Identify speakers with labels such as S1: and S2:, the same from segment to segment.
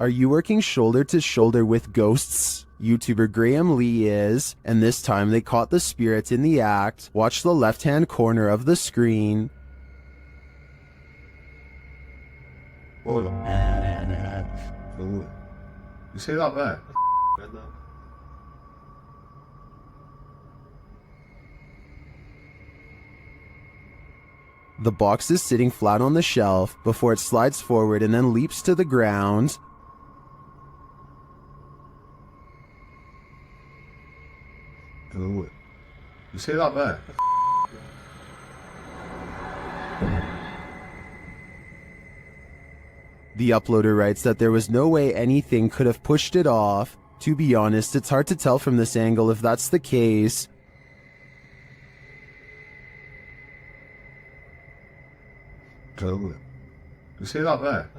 S1: Are you working shoulder to shoulder with ghosts? YouTuber Graham Lee is, and this time they caught the spirit in the act. Watch the left-hand corner of the screen.
S2: You see that there?
S1: The box is sitting flat on the shelf before it slides forward and then leaps to the ground.
S2: You see that there?
S1: The uploader writes that there was no way anything could have pushed it off. To be honest, it's hard to tell from this angle if that's the case.
S2: You see that there?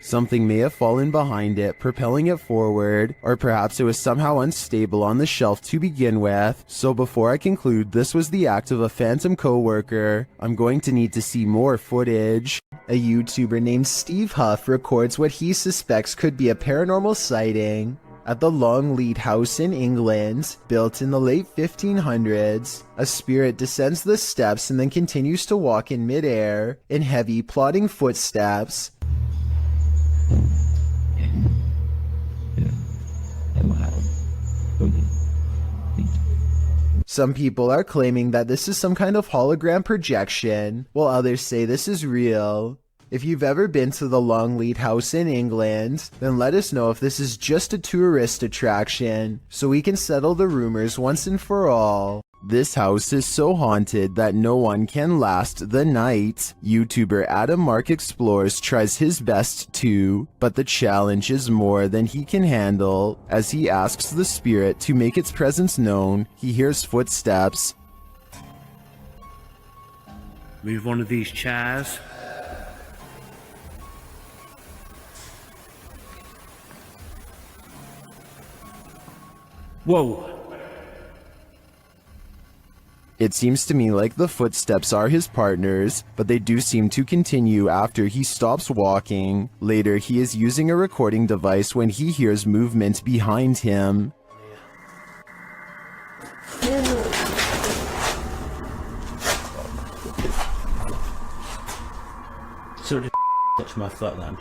S1: Something may have fallen behind it, propelling it forward, or perhaps it was somehow unstable on the shelf to begin with. So before I conclude this was the act of a phantom co-worker, I'm going to need to see more footage. A YouTuber named Steve Huff records what he suspects could be a paranormal sighting at the Longleat House in England, built in the late 1500s. A spirit descends the steps and then continues to walk in midair in heavy, plodding footsteps. Some people are claiming that this is some kind of hologram projection, while others say this is real. If you've ever been to the Longleat House in England, then let us know if this is just a tourist attraction, so we can settle the rumors once and for all. This house is so haunted that no one can last the night. YouTuber Adam Mark Explores tries his best too, but the challenge is more than he can handle. As he asks the spirit to make its presence known, he hears footsteps.
S3: Move one of these chairs. Whoa.
S1: It seems to me like the footsteps are his partners, but they do seem to continue after he stops walking. Later, he is using a recording device when he hears movement behind him.
S3: So did touch my flatland.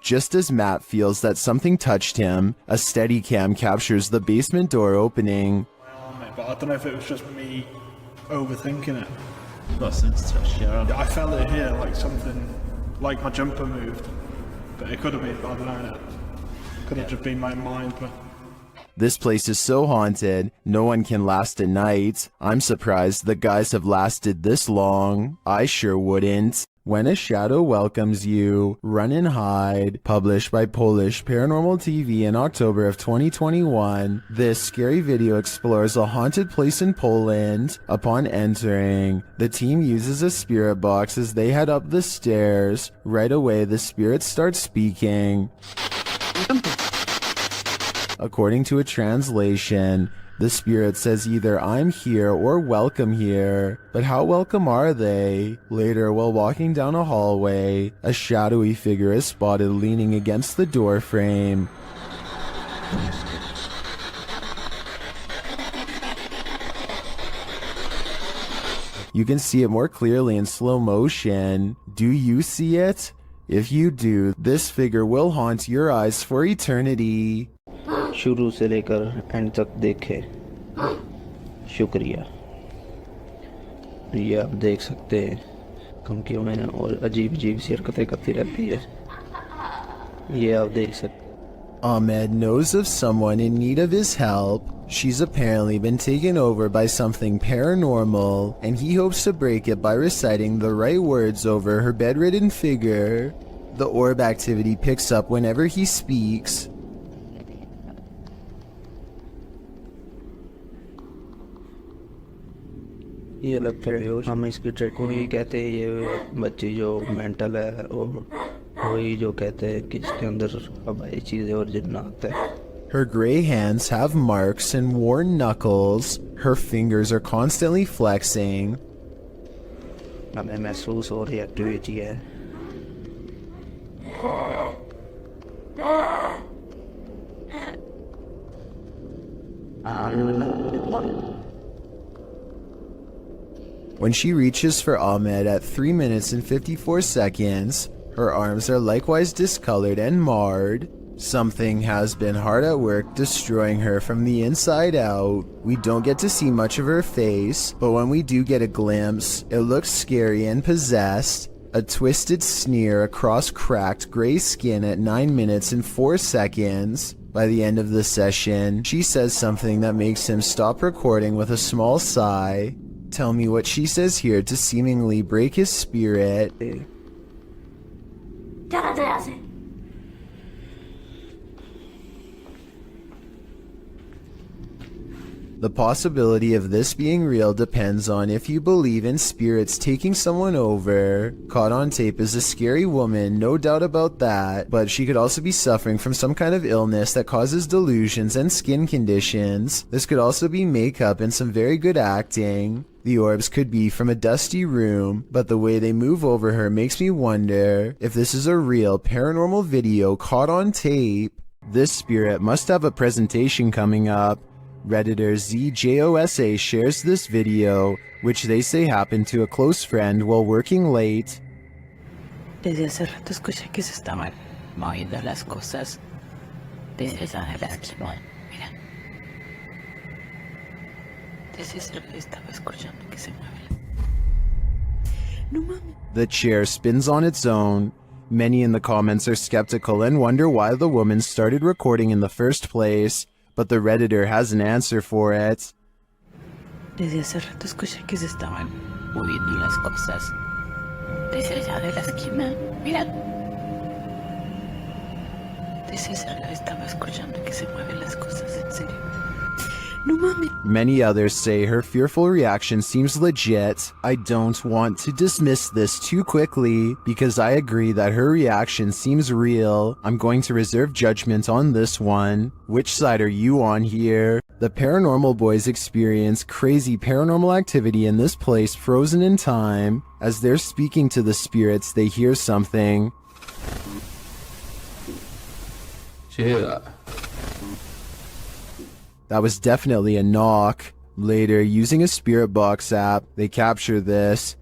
S1: Just as Matt feels that something touched him, a Steadicam captures the basement door opening.
S4: But I don't know if it was just me overthinking it.
S5: Got sense touch, yeah.
S4: I felt it here, like something, like my jumper moved. But it could have been, I don't know. Could have just been my mind. But
S1: This place is so haunted, no one can last a night. I'm surprised the guys have lasted this long. I sure wouldn't. When a Shadow Welcomes You, Run and Hide, published by Polish Paranormal TV in October of 2021, this scary video explores a haunted place in Poland. Upon entering, the team uses a spirit box as they head up the stairs. Right away, the spirit starts speaking. According to a translation, the spirit says either "I'm here" or "welcome here." But how welcome are they? Later, while walking down a hallway, a shadowy figure is spotted leaning against the door frame. You can see it more clearly in slow motion. Do you see it? If you do, this figure will haunt your eyes for eternity.
S6: शुरू से लेकर and तक देखे। शुक्रिया। ये आप देख सकते हैं धमकियों में और अजीब अजीब सी हरकतें करती रहती है। ये आप देख सकते।
S1: Ahmed knows of someone in need of his help. She's apparently been taken over by something paranormal, and he hopes to break it by reciting the right words over her bedridden figure. The orb activity picks up whenever he speaks.
S6: ये लगता है हम इसकी training ही कहते हैं। ये बच्ची जो मेंटल है और वही जो कहते हैं कि इसके अंदर हवाई चीज़ें और जिन्नात है।
S1: Her gray hands have marks and worn knuckles. Her fingers are constantly flexing.
S6: हमें महसूस हो रही एक्टिविटी है।
S1: When she reaches for Ahmed at 3 minutes and 54 seconds, her arms are likewise discolored and marred. Something has been hard at work destroying her from the inside out. We don't get to see much of her face, but when we do get a glimpse, it looks scary and possessed. A twisted sneer across cracked gray skin at 9 minutes and 4 seconds. By the end of the session, she says something that makes him stop recording with a small sigh. Tell me what she says here to seemingly break his spirit. The possibility of this being real depends on if you believe in spirits taking someone over. Caught on tape is a scary woman, no doubt about that, but she could also be suffering from some kind of illness that causes delusions and skin conditions. This could also be makeup and some very good acting. The orbs could be from a dusty room, but the way they move over her makes me wonder if this is a real paranormal video caught on tape. This spirit must have a presentation coming up. Redditor ZJOSA shares this video, which they say happened to a close friend while working late.
S7: Desde hace rato escuché que se estaban moviendo las cosas. Desde esa mira. Desde esa estaba escuchando que se mueve. No mames.
S1: The chair spins on its own. Many in the comments are skeptical and wonder why the woman started recording in the first place, but the Redditor has an answer for it.
S7: Desde hace rato escuché que se estaban moviendo las cosas. Desde allá de la esquina, mira. Desde allá estaba escuchando que se mueven las cosas, en serio. No mames.
S1: Many others say her fearful reaction seems legit. I don't want to dismiss this too quickly because I agree that her reaction seems real. I'm going to reserve judgment on this one. Which side are you on here? The paranormal boys experience crazy paranormal activity in this place frozen in time. As they're speaking to the spirits, they hear something.
S5: Did you hear that?
S1: That was definitely a knock. Later, using a spirit box app, they capture this.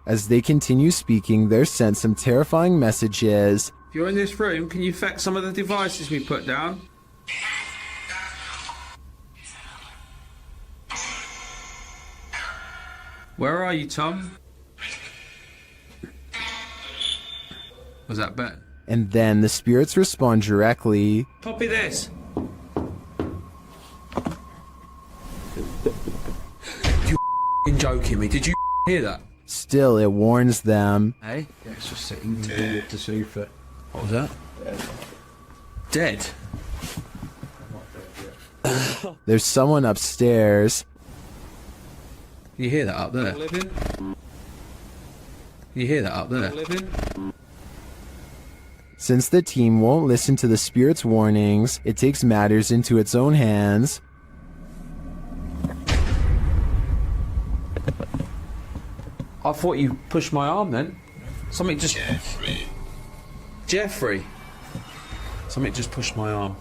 S1: As they continue speaking, they're sent some terrifying messages.
S8: If you're in this room, can you fax some of the devices we put down? Where are you, Tom? Was that Ben?
S1: And then the spirits respond directly.
S8: Copy this. You joking me? Did you hear that?
S1: Still, it warns them.
S8: Hey?
S2: Yeah, it's just sitting to the sofa.
S8: What was that? Dead.
S1: There's someone upstairs.
S8: You hear that up there? You hear that up there?
S1: Since the team won't listen to the spirit's warnings, it takes matters into its own hands.
S8: I thought you pushed my arm then. Something just... Jeffrey. Something just pushed my arm.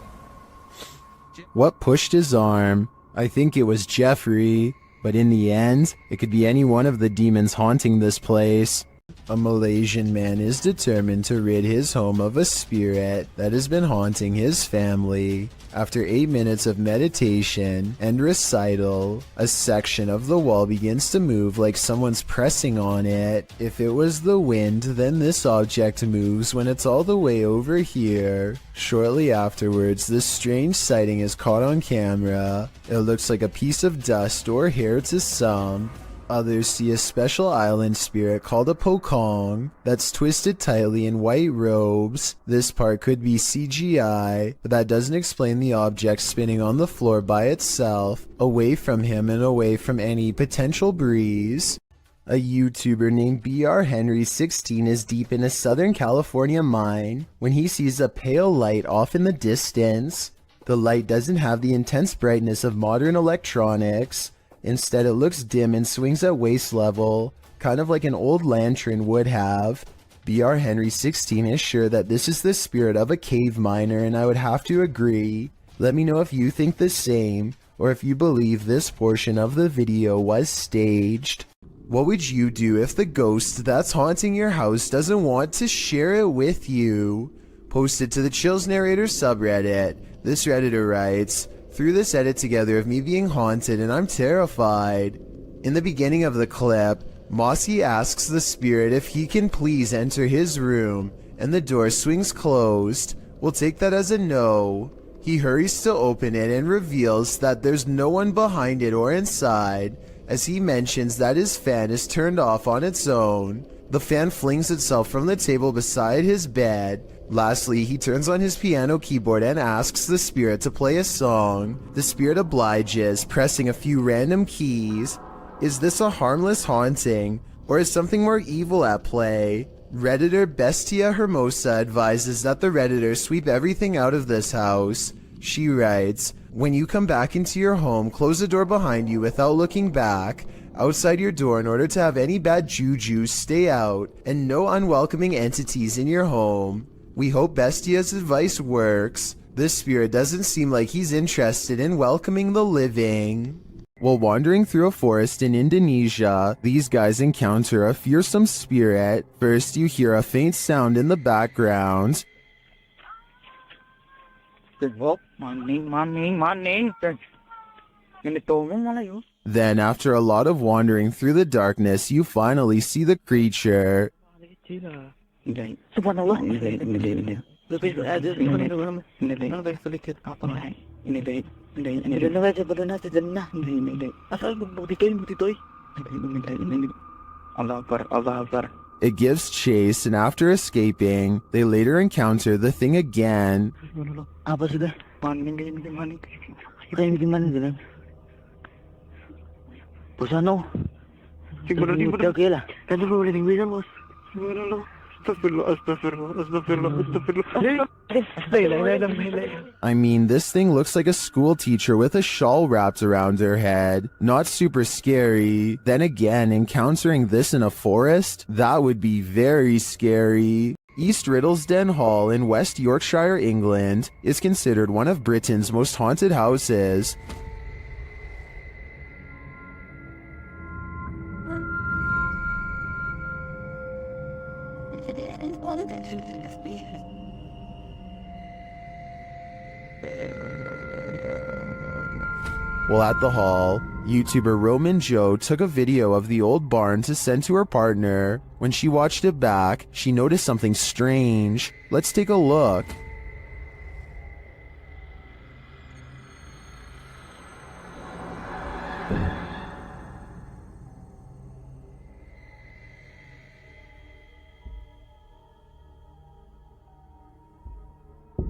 S1: What pushed his arm? I think it was Jeffrey, but in the end, it could be any one of the demons haunting this place. A Malaysian man is determined to rid his home of a spirit that has been haunting his family. After 8 minutes of meditation and recital, a section of the wall begins to move like someone's pressing on it. If it was the wind, then this object moves when it's all the way over here. Shortly afterwards, this strange sighting is caught on camera. It looks like a piece of dust or hair to some. Others see a special island spirit called a pokong that's twisted tightly in white robes. This part could be CGI, but that doesn't explain the object spinning on the floor by itself, away from him and away from any potential breeze. A YouTuber named BRHenry16 is deep in a Southern California mine when he sees a pale light off in the distance. The light doesn't have the intense brightness of modern electronics. Instead, it looks dim and swings at waist level, kind of like an old lantern would have. BR Henry 16 is sure that this is the spirit of a cave miner, and I would have to agree. Let me know if you think the same, or if you believe this portion of the video was staged. What would you do if the ghost that's haunting your house doesn't want to share it with you? Post it to the Chills Narrator subreddit. This Redditor writes, "Threw this edit together of me being haunted and I'm terrified." In the beginning of the clip, Mossy asks the spirit if he can please enter his room, and the door swings closed. We'll take that as a no. He hurries to open it and reveals that there's no one behind it or inside, as he mentions that his fan is turned off on its own. The fan flings itself from the table beside his bed. Lastly, he turns on his piano keyboard and asks the spirit to play a song. The spirit obliges, pressing a few random keys. Is this a harmless haunting, or is something more evil at play? Redditor Bestia Hermosa advises that the Redditor sweep everything out of this house. She writes, "When you come back into your home, close the door behind you without looking back. Outside your door, in order to have any bad juju stay out, and no unwelcoming entities in your home." We hope Bestia's advice works. This spirit doesn't seem like he's interested in welcoming the living. While wandering through a forest in Indonesia, these guys encounter a fearsome spirit. First, you hear a faint sound in the background. Then, after a lot of wandering through the darkness, you finally see the creature. It gives chase, and after escaping, they later encounter the thing again. I mean, this thing looks like a school teacher with a shawl wrapped around her head. Not super scary. Then again, encountering this in a forest? That would be very scary. East Riddlesden Hall in West Yorkshire, England, is considered one of Britain's most haunted houses. While at the hall, YouTuber Roman Joe took a video of the old barn to send to her partner. When she watched it back, she noticed something strange. Let's take a look.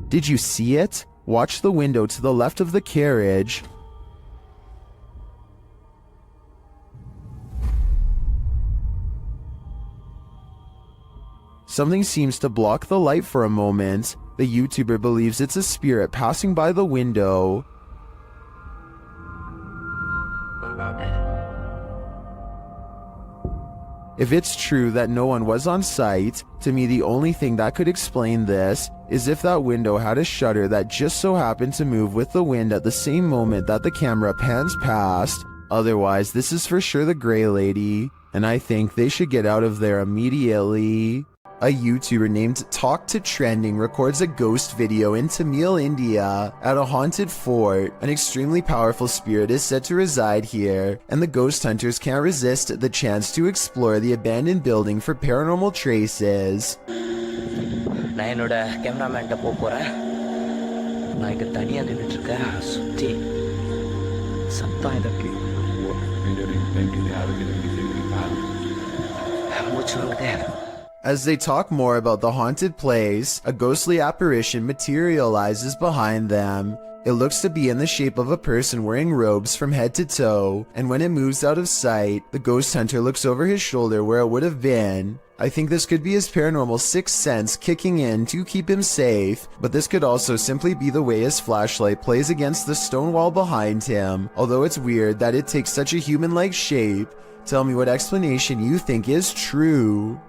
S1: Did you see it? Watch the window to the left of the carriage. Something seems to block the light for a moment. The YouTuber believes it's a spirit passing by the window. If it's true that no one was on site, to me the only thing that could explain this is if that window had a shutter that just so happened to move with the wind at the same moment that the camera pans past. Otherwise, this is for sure the Grey Lady, and I think they should get out of there immediately. A YouTuber named Talk to Trending records a ghost video in Tamil, India, at a haunted fort. An extremely powerful spirit is said to reside here, and the ghost hunters can't resist the chance to explore the abandoned building for paranormal traces.
S9: நான் என்னோட கேமராமேன்ட்ட போறேன். நான் இங்க தனியா நின்னுட்டு இருக்கேன். சுத்தி சத்தம் இருக்கு. மூச்சு வாங்குதே.
S1: As they talk more about the haunted place, a ghostly apparition materializes behind them. It looks to be in the shape of a person wearing robes from head to toe, and when it moves out of sight, the ghost hunter looks over his shoulder where it would have been. I think this could be his paranormal sixth sense kicking in to keep him safe, but this could also simply be the way his flashlight plays against the stone wall behind him, although it's weird that it takes such a human-like shape. Tell me what explanation you think is true.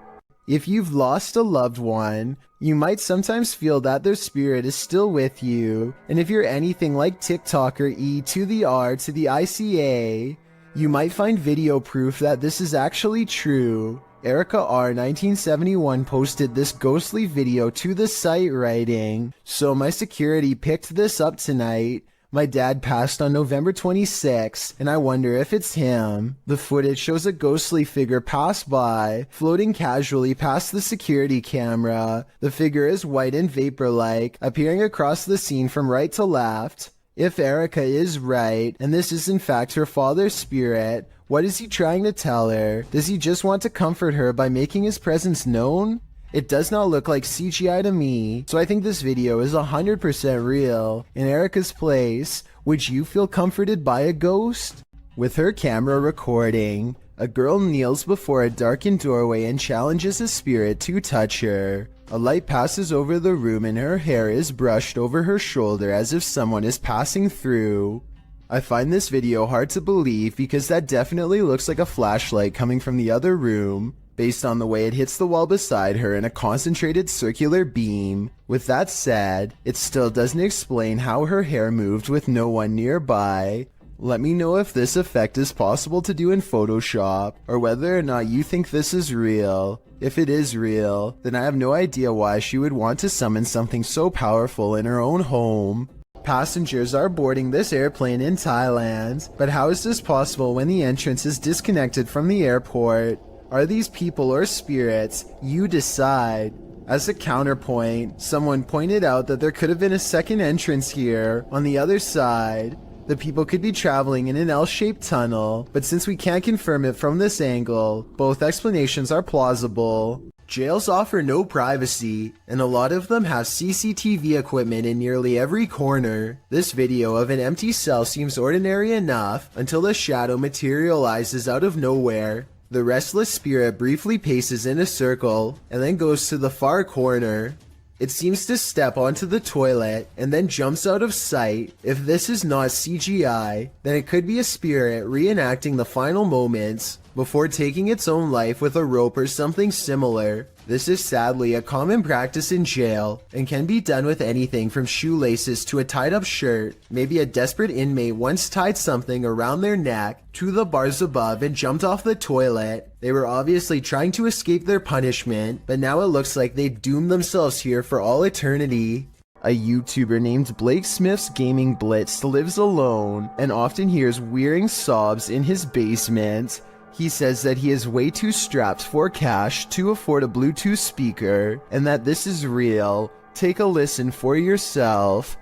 S1: If you've lost a loved one, you might sometimes feel that their spirit is still with you, and if you're anything like TikToker E to the R to the ICA, you might find video proof that this is actually true. Erica R 1971 posted this ghostly video to the site writing, "So my security picked this up tonight. My dad passed on November 26, and I wonder if it's him. The footage shows a ghostly figure pass by, floating casually past the security camera. The figure is white and vapor-like, appearing across the scene from right to left. If Erica is right, and this is in fact her father's spirit, what is he trying to tell her? Does he just want to comfort her by making his presence known? It does not look like CGI to me, so I think this video is 100% real. In Erica's place, would you feel comforted by a ghost?" With her camera recording, a girl kneels before a darkened doorway and challenges a spirit to touch her. A light passes over the room and her hair is brushed over her shoulder as if someone is passing through. I find this video hard to believe because that definitely looks like a flashlight coming from the other room, based on the way it hits the wall beside her in a concentrated circular beam. With that said, it still doesn't explain how her hair moved with no one nearby. Let me know if this effect is possible to do in Photoshop, or whether or not you think this is real. If it is real, then I have no idea why she would want to summon something so powerful in her own home. Passengers are boarding this airplane in Thailand, but how is this possible when the entrance is disconnected from the airport? Are these people or spirits? You decide. As a counterpoint, someone pointed out that there could have been a second entrance here, on the other side. The people could be traveling in an L-shaped tunnel, but since we can't confirm it from this angle, both explanations are plausible. Jails offer no privacy, and a lot of them have CCTV equipment in nearly every corner. This video of an empty cell seems ordinary enough until a shadow materializes out of nowhere. The restless spirit briefly paces in a circle, and then goes to the far corner. It seems to step onto the toilet, and then jumps out of sight. If this is not CGI, then it could be a spirit reenacting the final moments before taking its own life with a rope or something similar. This is sadly a common practice in jail, and can be done with anything from shoelaces to a tied-up shirt. Maybe a desperate inmate once tied something around their neck to the bars above and jumped off the toilet. They were obviously trying to escape their punishment, but now it looks like they doomed themselves here for all eternity. A YouTuber named Blake Smith's Gaming Blitz lives alone, and often hears wearing sobs in his basement. He says that he is way too strapped for cash to afford a Bluetooth speaker, and that this is real. Take a listen for yourself.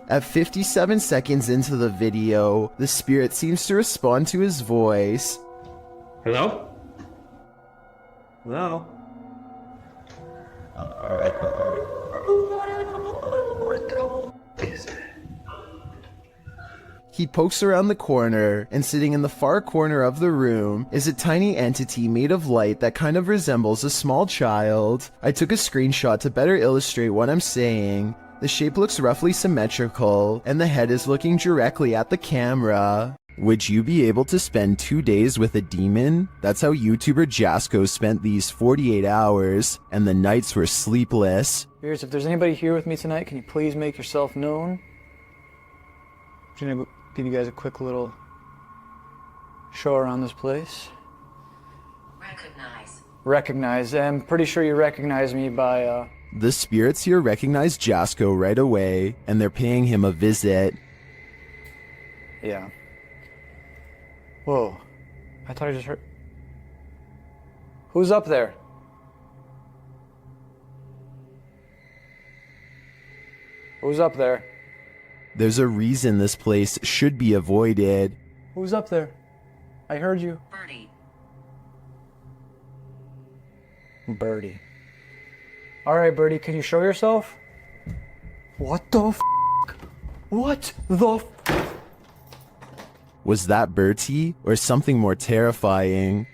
S1: At 57 seconds into the video, the spirit seems to respond to his voice.
S3: Hello? Hello?
S1: He pokes around the corner, and sitting in the far corner of the room is a tiny entity made of light that kind of resembles a small child. I took a screenshot to better illustrate what I'm saying. The shape looks roughly symmetrical, and the head is looking directly at the camera. Would you be able to spend 2 days with a demon? That's how YouTuber Jasko spent these 48 hours, and the nights were sleepless.
S10: If there's anybody here with me tonight, can you please make yourself known? I'm gonna give you guys a quick little show around this place. Recognize. I'm pretty sure you recognize me by,
S1: The spirits here recognize Jasko right away, and they're paying him a visit.
S10: Yeah. Whoa. I thought I just heard... Who's up there? Who's up there?
S1: There's a reason this place should be avoided.
S10: Who's up there? I heard you. Birdie. Alright, Birdie, can you show yourself? What the f***? What the f***?
S1: Was that Bertie or something more terrifying?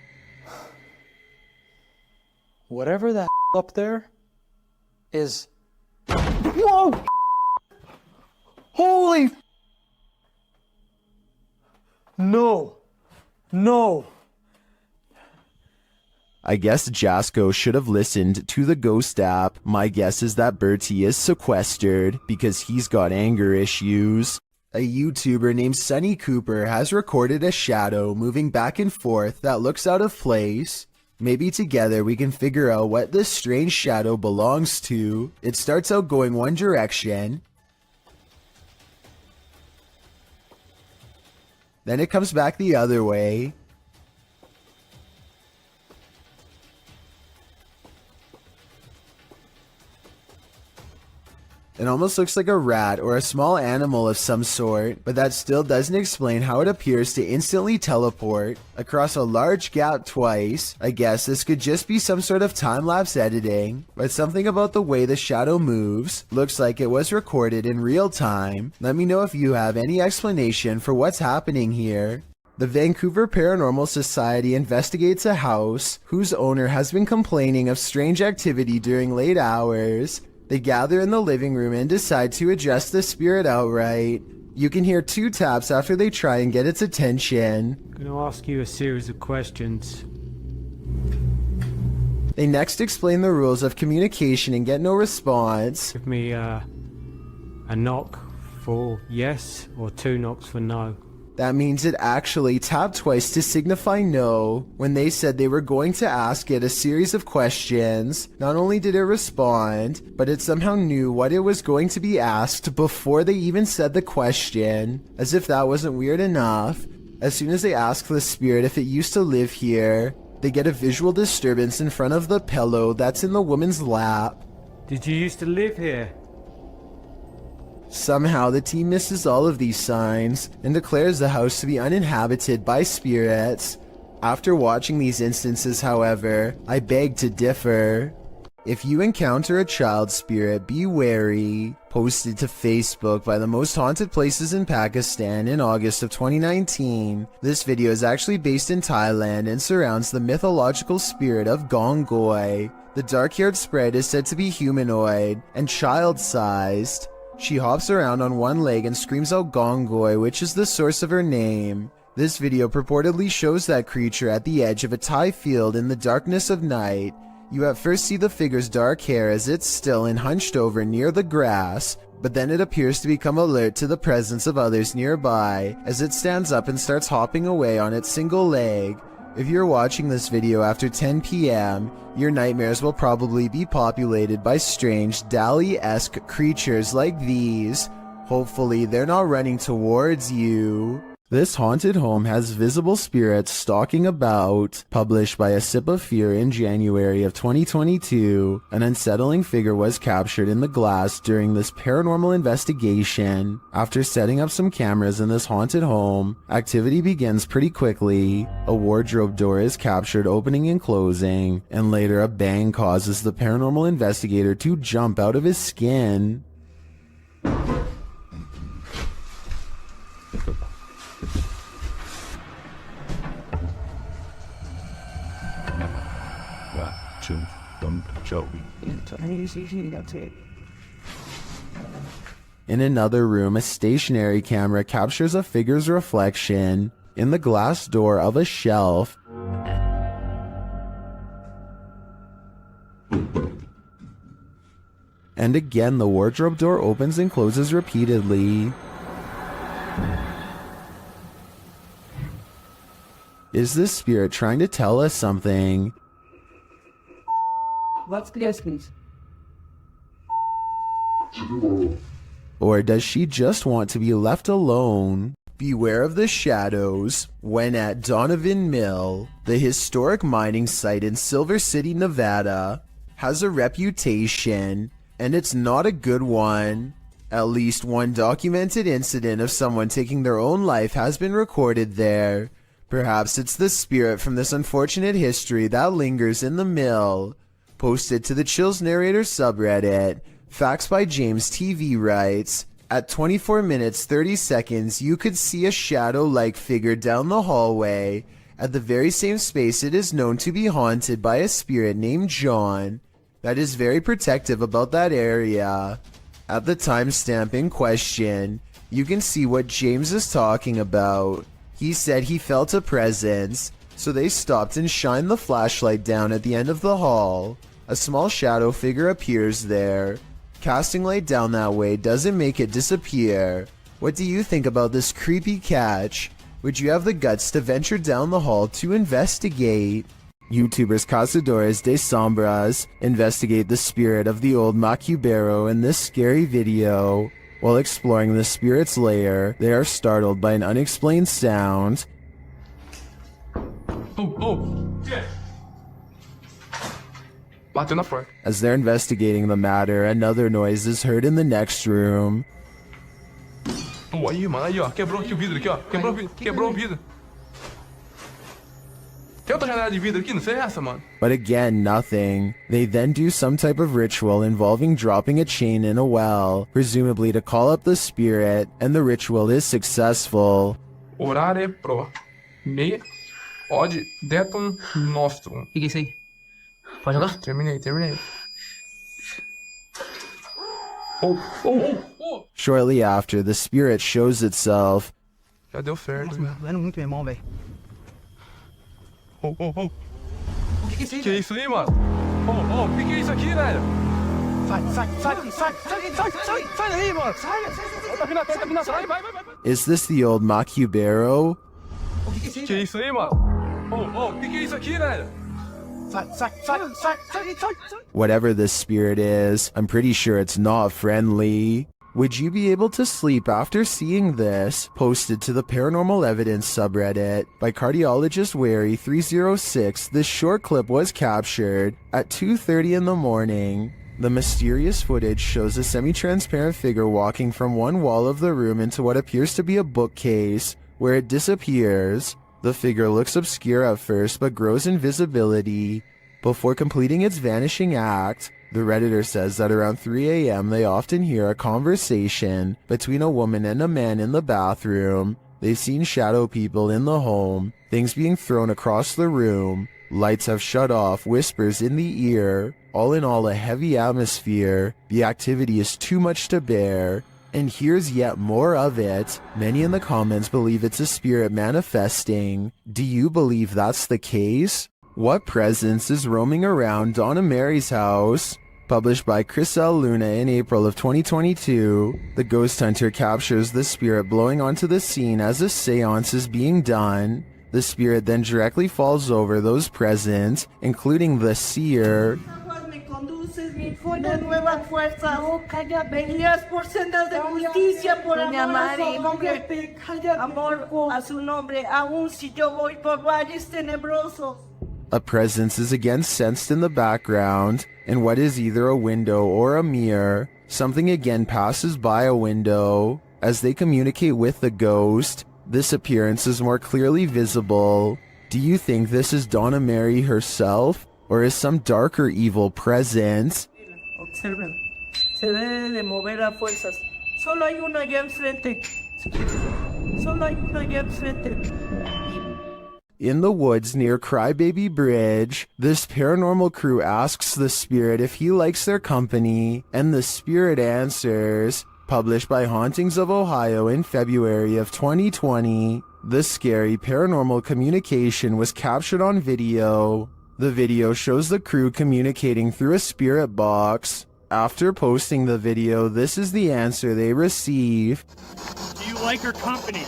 S10: Whatever that up there is... Whoa! Holy... No. No.
S1: I guess Jasko should have listened to the ghost app. My guess is that Bertie is sequestered because he's got anger issues. A YouTuber named Sunny Cooper has recorded a shadow moving back and forth that looks out of place. Maybe together we can figure out what this strange shadow belongs to. It starts out going one direction, then it comes back the other way. It almost looks like a rat or a small animal of some sort, but that still doesn't explain how it appears to instantly teleport across a large gap twice. I guess this could just be some sort of time-lapse editing, but something about the way the shadow moves looks like it was recorded in real time. Let me know if you have any explanation for what's happening here. The Vancouver Paranormal Society investigates a house whose owner has been complaining of strange activity during late hours. They gather in the living room and decide to address the spirit outright. You can hear 2 taps after they try and get its attention.
S11: I'm going to ask you a series of questions.
S1: They next explain the rules of communication and get no response.
S11: Give me a knock for yes or 2 knocks for no.
S1: That means it actually tapped twice to signify no. When they said they were going to ask it a series of questions, not only did it respond, but it somehow knew what it was going to be asked before they even said the question. As if that wasn't weird enough, as soon as they ask the spirit if it used to live here, they get a visual disturbance in front of the pillow that's in the woman's lap.
S11: Did you used to live here?
S1: Somehow the team misses all of these signs and declares the house to be uninhabited by spirits. After watching these instances, however, I beg to differ. If you encounter a child spirit, be wary. Posted to Facebook by the most haunted places in Pakistan in August of 2019. This video is actually based in Thailand and surrounds the mythological spirit of Gongoi. The dark-haired sprite is said to be humanoid and child-sized. She hops around on one leg and screams out Gongoi, which is the source of her name. This video purportedly shows that creature at the edge of a Thai field in the darkness of night. You at first see the figure's dark hair as it's still and hunched over near the grass, but then it appears to become alert to the presence of others nearby as it stands up and starts hopping away on its single leg. If you're watching this video after 10 p.m., your nightmares will probably be populated by strange Dali-esque creatures like these. Hopefully they're not running towards you. This haunted home has visible spirits stalking about. Published by A Sip of Fear in January of 2022, an unsettling figure was captured in the glass during this paranormal investigation. After setting up some cameras in this haunted home, activity begins pretty quickly. A wardrobe door is captured opening and closing, and later a bang causes the paranormal investigator to jump out of his skin. In another room, a stationary camera captures a figure's reflection in the glass door of a shelf. And again, the wardrobe door opens and closes repeatedly. Is this spirit trying to tell us something?
S12: What's the essence?
S1: Or does she just want to be left alone? Beware of the shadows when at Donovan Mill, the historic mining site in Silver City, Nevada, has a reputation, and it's not a good one. At least one documented incident of someone taking their own life has been recorded there. Perhaps it's the spirit from this unfortunate history that lingers in the mill. Posted to the Chills Narrator subreddit, Facts by James TV writes, At 24 minutes 30 seconds, you could see a shadow-like figure down the hallway. At the very same space, it is known to be haunted by a spirit named John that is very protective about that area. At the timestamp in question, you can see what James is talking about. He said he felt a presence, so they stopped and shined the flashlight down at the end of the hall. A small shadow figure appears there. Casting light down that way doesn't make it disappear. What do you think about this creepy catch? Would you have the guts to venture down the hall to investigate? YouTubers Cazadores de Sombras investigate the spirit of the old Macubero in this scary video. While exploring the spirit's lair, they are startled by an unexplained sound.
S5: Bateu na porta.
S1: As they're investigating the matter, another noise is heard in the next room.
S5: Aí, mano, aí, ó. Quebrou aqui o vidro, aqui, ó. Quebrou o vidro. Tem outra janela de vidro aqui? Não sei essa, mano.
S1: But again, nothing. They then do some type of ritual involving dropping a chain in a well, presumably to call up the spirit, and the ritual is successful.
S5: Orare pro. Me. Ode detum nostrum.
S9: O que é isso aí? Pode jogar?
S5: Terminei.
S1: Shortly after, the spirit shows itself.
S5: Já deu certo.
S9: Doendo muito, meu irmão, velho.
S5: O
S9: que é isso aí?
S5: Que é isso aí, mano? O que é isso aqui, velho?
S9: Sai daí, mano. Sai.
S5: Tá vindo, sai, vai.
S1: Is this the old Macubero?
S9: O que é isso aí?
S5: Que é isso aí, mano? O que é isso aqui, velho?
S9: Sai.
S1: Whatever this spirit is, I'm pretty sure it's not friendly. Would you be able to sleep after seeing this? Posted to the Paranormal Evidence subreddit by cardiologist Wary 306, this short clip was captured at 2:30 in the morning. The mysterious footage shows a semi-transparent figure walking from one wall of the room into what appears to be a bookcase, where it disappears. The figure looks obscure at first but grows in visibility before completing its vanishing act. The Redditor says that around 3 a.m. they often hear a conversation between a woman and a man in the bathroom. They've seen shadow people in the home, things being thrown across the room, lights have shut off, whispers in the ear. All in all, a heavy atmosphere. The activity is too much to bear. And here's yet more of it. Many in the comments believe it's a spirit manifesting. Do you believe that's the case? What presence is roaming around Donna Mary's house? Published by Chris L. Luna in April of 2022, the ghost hunter captures the spirit blowing onto the scene as a seance is being done. The spirit then directly falls over those present, including the seer. A presence is again sensed in the background, in what is either a window or a mirror. Something again passes by a window. As they communicate with the ghost, this appearance is more clearly visible. Do you think this is Donna Mary herself, or is some darker evil present?
S12: Observen, se debe de mover a fuerzas. Solo hay uno allá enfrente.
S1: In the woods near Crybaby Bridge, this paranormal crew asks the spirit if he likes their company, and the spirit answers. Published by Hauntings of Ohio in February of 2020, the scary paranormal communication was captured on video. The video shows the crew communicating through a spirit box. After posting the video, this is the answer they receive.
S13: Do you like her company?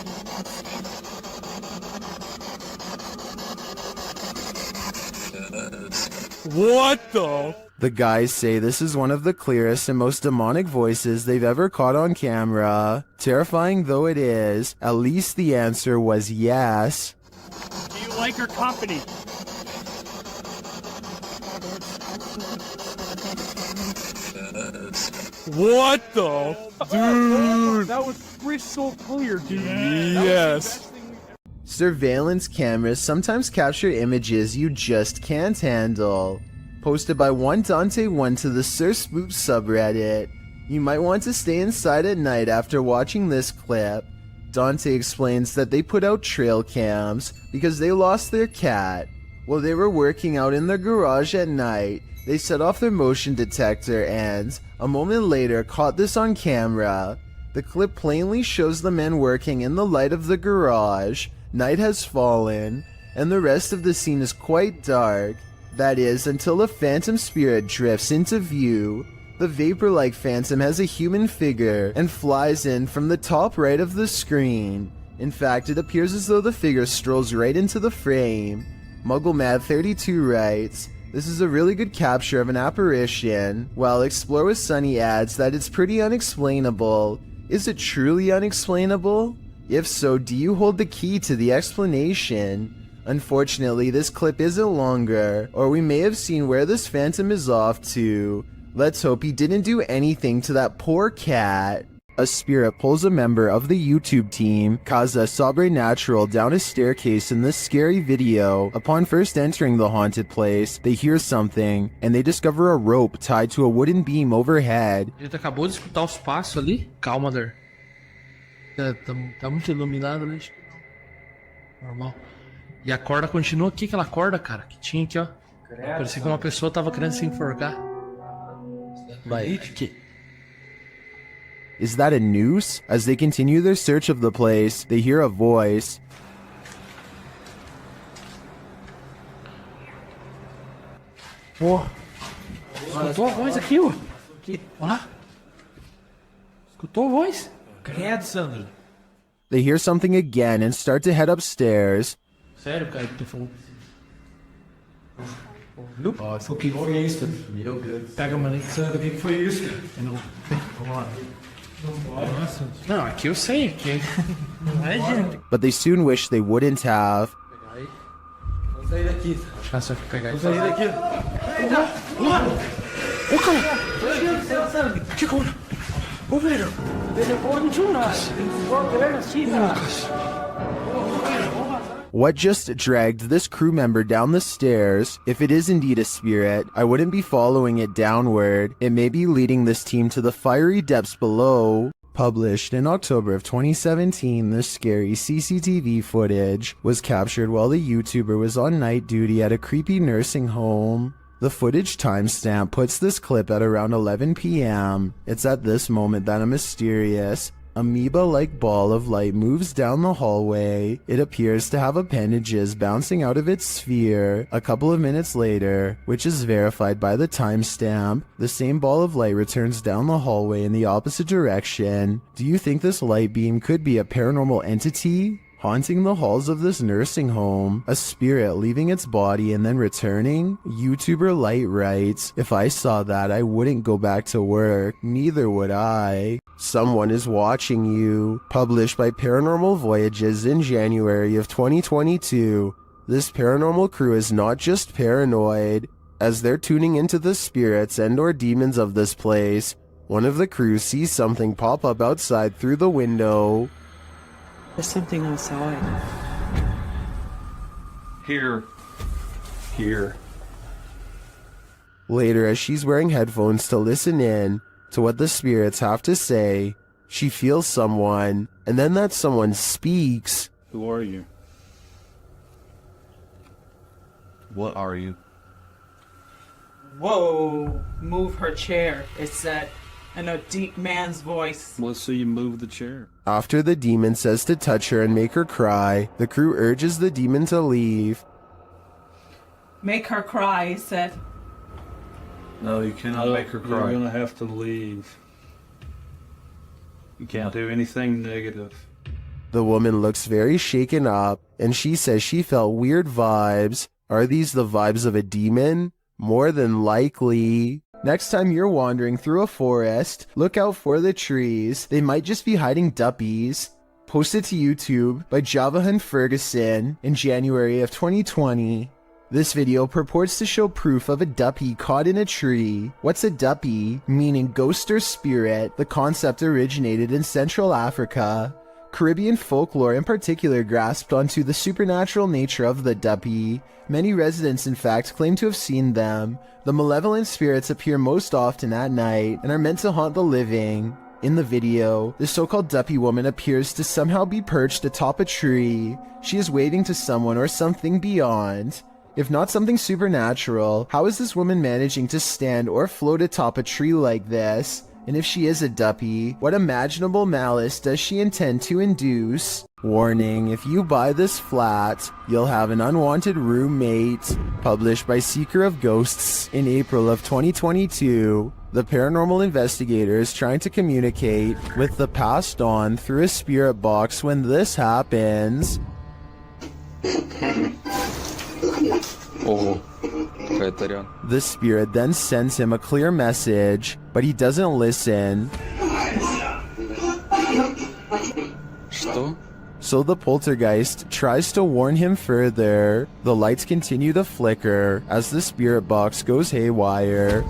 S13: What the?
S1: The guys say this is one of the clearest and most demonic voices they've ever caught on camera. Terrifying though it is, at least the answer was yes.
S13: Do you like her company? What the? Dude!
S4: That was crystal clear, dude.
S13: Yes.
S1: Surveillance cameras sometimes capture images you just can't handle. Posted by One Dante1 to the Sir Spook subreddit. You might want to stay inside at night after watching this clip. Dante explains that they put out trail cams because they lost their cat. While they were working out in their garage at night, they set off their motion detector and, a moment later, caught this on camera. The clip plainly shows the men working in the light of the garage. Night has fallen, and the rest of the scene is quite dark. That is, until a phantom spirit drifts into view. The vapor-like phantom has a human figure and flies in from the top right of the screen. In fact, it appears as though the figure strolls right into the frame. MuggleMad32 writes, "This is a really good capture of an apparition," while Explore with Sunny adds that it's pretty unexplainable. Is it truly unexplainable? If so, do you hold the key to the explanation? Unfortunately, this clip isn't longer, or we may have seen where this phantom is off to. Let's hope he didn't do anything to that poor cat. A spirit pulls a member of the YouTube team, Kaza Sobrenatural, down a staircase in this scary video. Upon first entering the haunted place, they hear something, and they discover a rope tied to a wooden beam overhead.
S14: A gente acabou de escutar os passos ali. Calma, Der. Tá muito iluminado, né? Normal. E a corda continua aqui, aquela corda, cara, que tinha aqui, ó. Parecia que uma pessoa tava querendo se enforcar. Vai.
S1: Is that a noose? As they continue their search of the place, they hear a voice.
S14: Pô. Escutou a voz aqui, ó. Olha lá. Escutou a voz? Credo, Sandro.
S1: They hear something again and start to head upstairs.
S14: Sério, cara, que tu falou?
S2: O que foi isso? Meu Deus.
S14: Pega a maneira.
S2: O que foi isso?
S14: Vamos lá. Nossa. Não, aqui eu sei, aqui. Não é, gente.
S1: But they soon wish they wouldn't have.
S2: Vamos sair daqui.
S14: Deixa eu só pegar isso.
S2: Vamos sair daqui.
S14: Ô, cara! Que coisa? Ô, velho!
S1: What just dragged this crew member down the stairs? If it is indeed a spirit, I wouldn't be following it downward. It may be leading this team to the fiery depths below. Published in October of 2017, this scary CCTV footage was captured while the YouTuber was on night duty at a creepy nursing home. The footage timestamp puts this clip at around 11 p.m. It's at this moment that a mysterious, amoeba-like ball of light moves down the hallway. It appears to have appendages bouncing out of its sphere. A couple of minutes later, which is verified by the timestamp, the same ball of light returns down the hallway in the opposite direction. Do you think this light beam could be a paranormal entity haunting the halls of this nursing home? A spirit leaving its body and then returning? YouTuber Light writes, "If I saw that, I wouldn't go back to work. Neither would I. Someone is watching you." Published by Paranormal Voyages in January of 2022. This paranormal crew is not just paranoid. As they're tuning into the spirits and or demons of this place, one of the crew sees something pop up outside through the window.
S12: There's something outside.
S2: Here.
S1: Later, as she's wearing headphones to listen in to what the spirits have to say, she feels someone, and then that someone speaks.
S13: Who are you?
S5: What are you?
S12: Whoa! Move her chair. It's that in a deep man's voice.
S13: Let's see you move the chair.
S1: After the demon says to touch her and make her cry, the crew urges the demon to leave.
S12: Make her cry, he said.
S13: No, you cannot make her cry. You're gonna have to leave. You can't do anything negative.
S1: The woman looks very shaken up, and she says she felt weird vibes. Are these the vibes of a demon? More than likely. Next time you're wandering through a forest, look out for the trees. They might just be hiding duppies. Posted to YouTube by Javahan Ferguson in January of 2020. This video purports to show proof of a duppy caught in a tree. What's a duppy? Meaning ghost or spirit. The concept originated in Central Africa. Caribbean folklore in particular grasped onto the supernatural nature of the duppy. Many residents in fact claim to have seen them. The malevolent spirits appear most often at night and are meant to haunt the living. In the video, the so-called duppy woman appears to somehow be perched atop a tree. She is waving to someone or something beyond. If not something supernatural, how is this woman managing to stand or float atop a tree like this? And if she is a duppy, what imaginable malice does she intend to induce? Warning, if you buy this flat, you'll have an unwanted roommate. Published by Seeker of Ghosts in April of 2022. The paranormal investigator is trying to communicate with the passed on through a spirit box when this happens. The spirit then sends him a clear message, but he doesn't listen. So the poltergeist tries to warn him further. The lights continue to flicker as the spirit box goes haywire.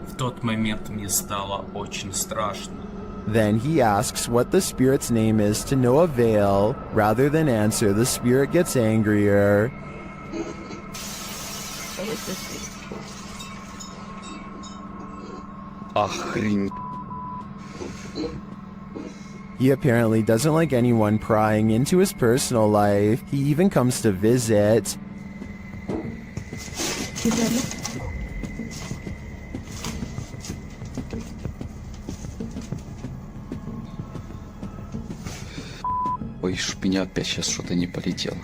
S15: В тот момент мне стало очень страшно.
S1: Then he asks what the spirit's name is to no avail. Rather than answer, the spirit gets angrier. He apparently doesn't like anyone prying into his personal life. He even comes to visit.
S16: Ой, чтоб меня опять сейчас что-то не полетело.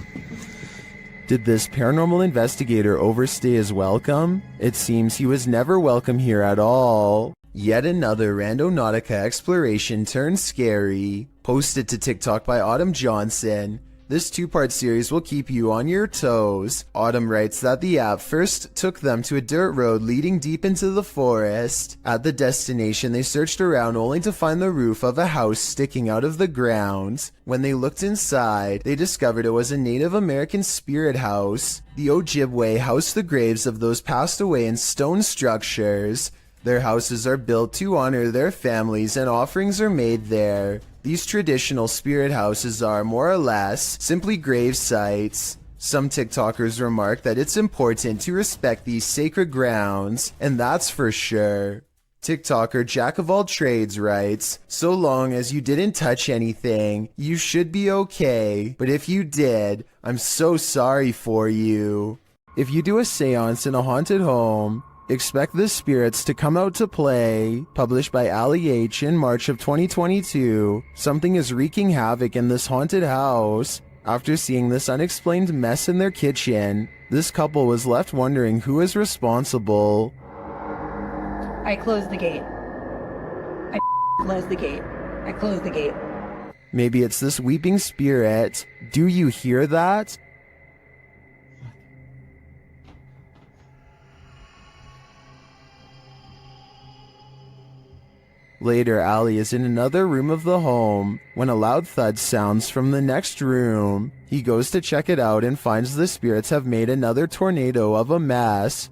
S1: Did this paranormal investigator overstay his welcome? It seems he was never welcome here at all. Yet another Randonautica exploration turned scary. Posted to TikTok by Autumn Johnson. This two-part series will keep you on your toes. Autumn writes that the app first took them to a dirt road leading deep into the forest. At the destination, they searched around only to find the roof of a house sticking out of the ground. When they looked inside, they discovered it was a Native American spirit house. The Ojibwe housed the graves of those passed away in stone structures. Their houses are built to honor their families and offerings are made there. These traditional spirit houses are, more or less, simply grave sites. Some TikTokers remark that it's important to respect these sacred grounds, and that's for sure. TikToker Jack of All Trades writes, so long as you didn't touch anything, you should be okay, but if you did, I'm so sorry for you. If you do a seance in a haunted home, expect the spirits to come out to play. Published by Ali H in March of 2022. Something is wreaking havoc in this haunted house. After seeing this unexplained mess in their kitchen, this couple was left wondering who is responsible.
S17: I closed the gate. I closed the gate. I closed the gate.
S1: Maybe it's this weeping spirit. Do you hear that? Later, Ali is in another room of the home when a loud thud sounds from the next room. He goes to check it out and finds the spirits have made another tornado of a mess.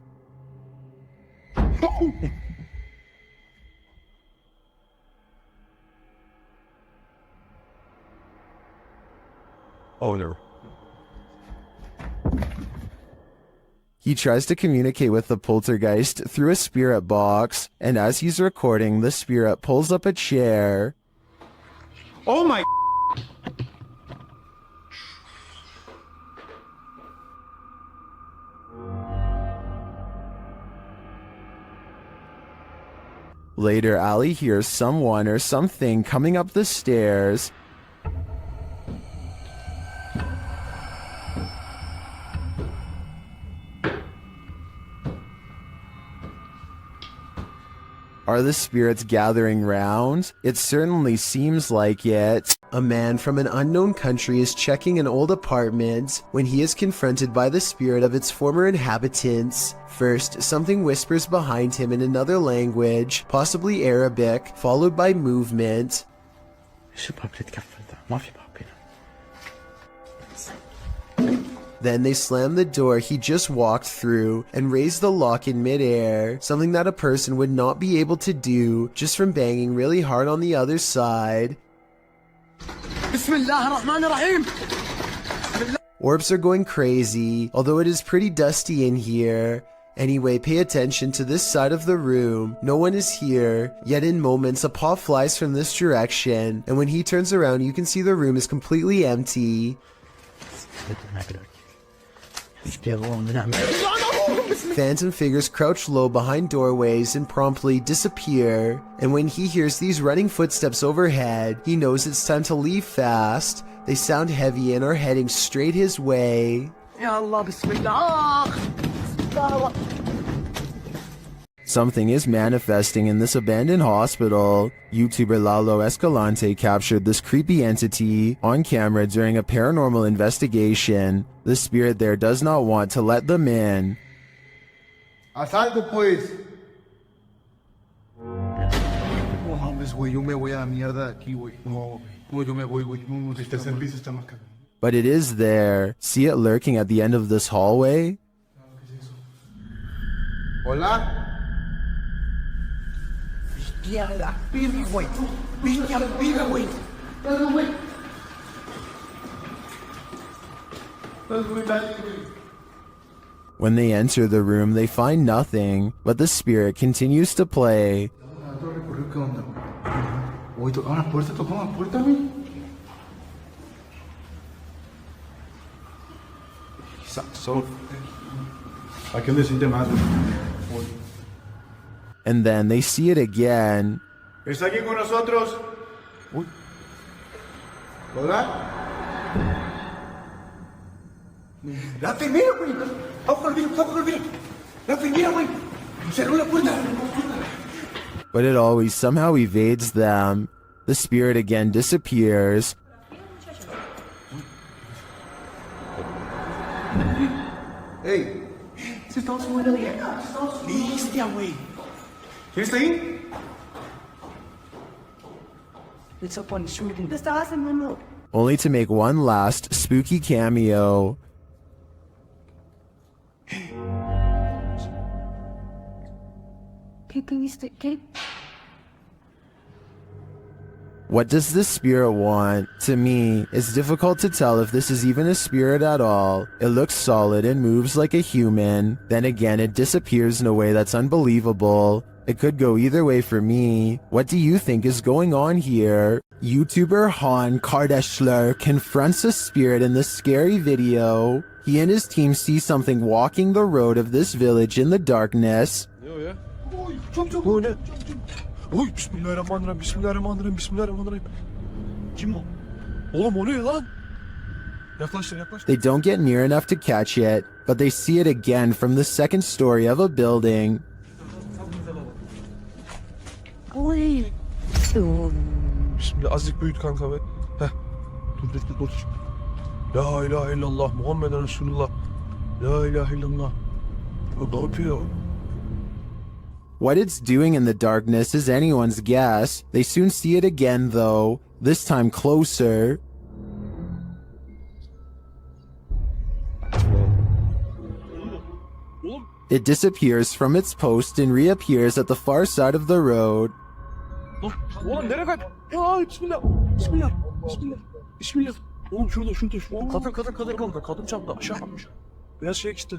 S5: Owner.
S1: He tries to communicate with the poltergeist through a spirit box, and as he's recording, the spirit pulls up a chair.
S4: Oh my...
S1: Later, Ali hears someone or something coming up the stairs. Are the spirits gathering round? It certainly seems like it. A man from an unknown country is checking an old apartment when he is confronted by the spirit of its former inhabitants. First, something whispers behind him in another language, possibly Arabic, followed by movement. Then they slam the door he just walked through and raise the lock in midair, something that a person would not be able to do just from banging really hard on the other side. Orbs are going crazy, although it is pretty dusty in here. Anyway, pay attention to this side of the room. No one is here, yet in moments a paw flies from this direction, and when he turns around you can see the room is completely empty. Phantom figures crouch low behind doorways and promptly disappear, and when he hears these running footsteps overhead, he knows it's time to leave fast. They sound heavy and are heading straight his way. Something is manifesting in this abandoned hospital. YouTuber Lalo Escalante captured this creepy entity on camera during a paranormal investigation. The spirit there does not want to let them in.
S9: Asalto, pues. No mames, güey, yo me voy a la mierda de aquí, güey. No, yo me voy, güey. No, este servicio está más caro.
S1: But it is there. See it lurking at the end of this hallway?
S9: Hola.
S1: When they enter the room, they find nothing, but the spirit continues to play. And then they see it again.
S9: ¿Está aquí con nosotros? ¿Hola? La enfermera, güey. Vamos con el vidrio. La enfermera, güey. Cerró la puerta.
S1: But it always somehow evades them. The spirit again disappears.
S9: Hey. Se está subiendo de allá. Bestia, güey. ¿Quién está ahí?
S17: It's up on the shooting. Te estabas en uno.
S1: Only to make one last spooky cameo.
S17: ¿Qué?
S1: What does this spirit want? To me, it's difficult to tell if this is even a spirit at all. It looks solid and moves like a human. Then again, it disappears in a way that's unbelievable. It could go either way for me. What do you think is going on here? YouTuber Han Kardashler confronts a spirit in this scary video. He and his team see something walking the road of this village in the darkness.
S9: Oy, bismillahirrahmanirrahim, bismillahirrahmanirrahim, bismillahirrahmanirrahim. Kim o? Oğlum o ne lan? Yaklaştır.
S1: They don't get near enough to catch it, but they see it again from the second story of a building.
S17: Oy.
S9: Bismillah, azıcık büyüt kanka be. Heh. Dur. La ilahe illallah, Muhammeden Resulullah. La ilahe illallah. Ne yapıyor?
S1: What it's doing in the darkness is anyone's guess. They soon see it again though, this time closer. It disappears from its post and reappears at the far side of the road.
S9: Oğlum nereye kaç? Ya bismillah. Bismillah. Oğlum şurada. Kadın çapta aşağı atmış. Beyaz şey işte.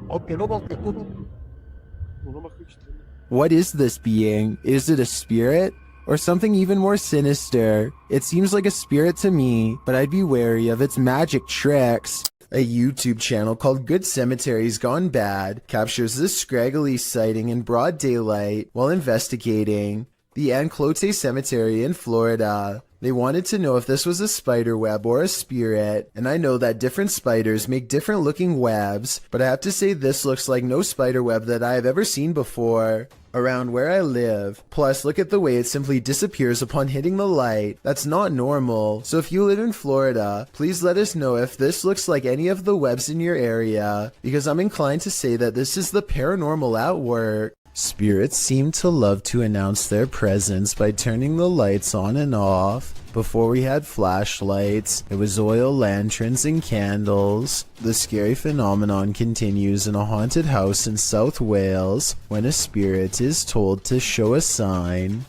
S9: Abi gel bak.
S1: What is this being? Is it a spirit? Or something even more sinister? It seems like a spirit to me, but I'd be wary of its magic tricks. A YouTube channel called Good Cemeteries Gone Bad captures this scraggly sighting in broad daylight while investigating the Anclote Cemetery in Florida. They wanted to know if this was a spider web or a spirit, and I know that different spiders make different looking webs, but I have to say this looks like no spider web that I have ever seen before around where I live. Plus, look at the way it simply disappears upon hitting the light. That's not normal. So if you live in Florida, please let us know if this looks like any of the webs in your area, because I'm inclined to say that this is the paranormal at work. Spirits seem to love to announce their presence by turning the lights on and off. Before we had flashlights, it was oil lanterns and candles. The scary phenomenon continues in a haunted house in South Wales when a spirit is told to show a sign.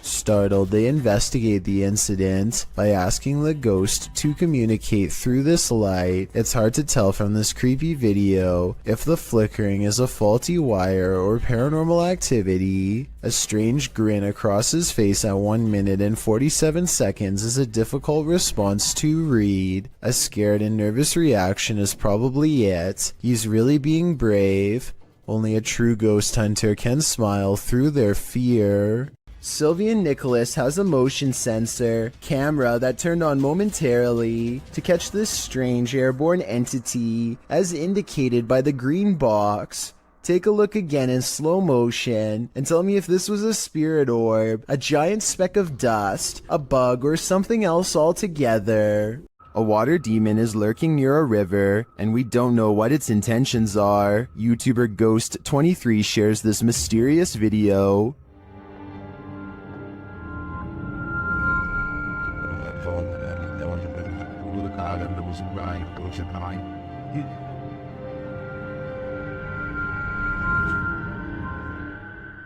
S1: Startled, they investigate the incident by asking the ghost to communicate through this light. It's hard to tell from this creepy video if the flickering is a faulty wire or paranormal activity. A strange grin across his face at 1 minute and 47 seconds is a difficult response to read. A scared and nervous reaction is probably it. He's really being brave. Only a true ghost hunter can smile through their fear. Sylvian Nicholas has a motion sensor camera that turned on momentarily to catch this strange airborne entity as indicated by the green box. Take a look again in slow motion and tell me if this was a spirit orb, a giant speck of dust, a bug, or something else altogether. A water demon is lurking near a river, and we don't know what its intentions are. YouTuber Ghost23 shares this mysterious video.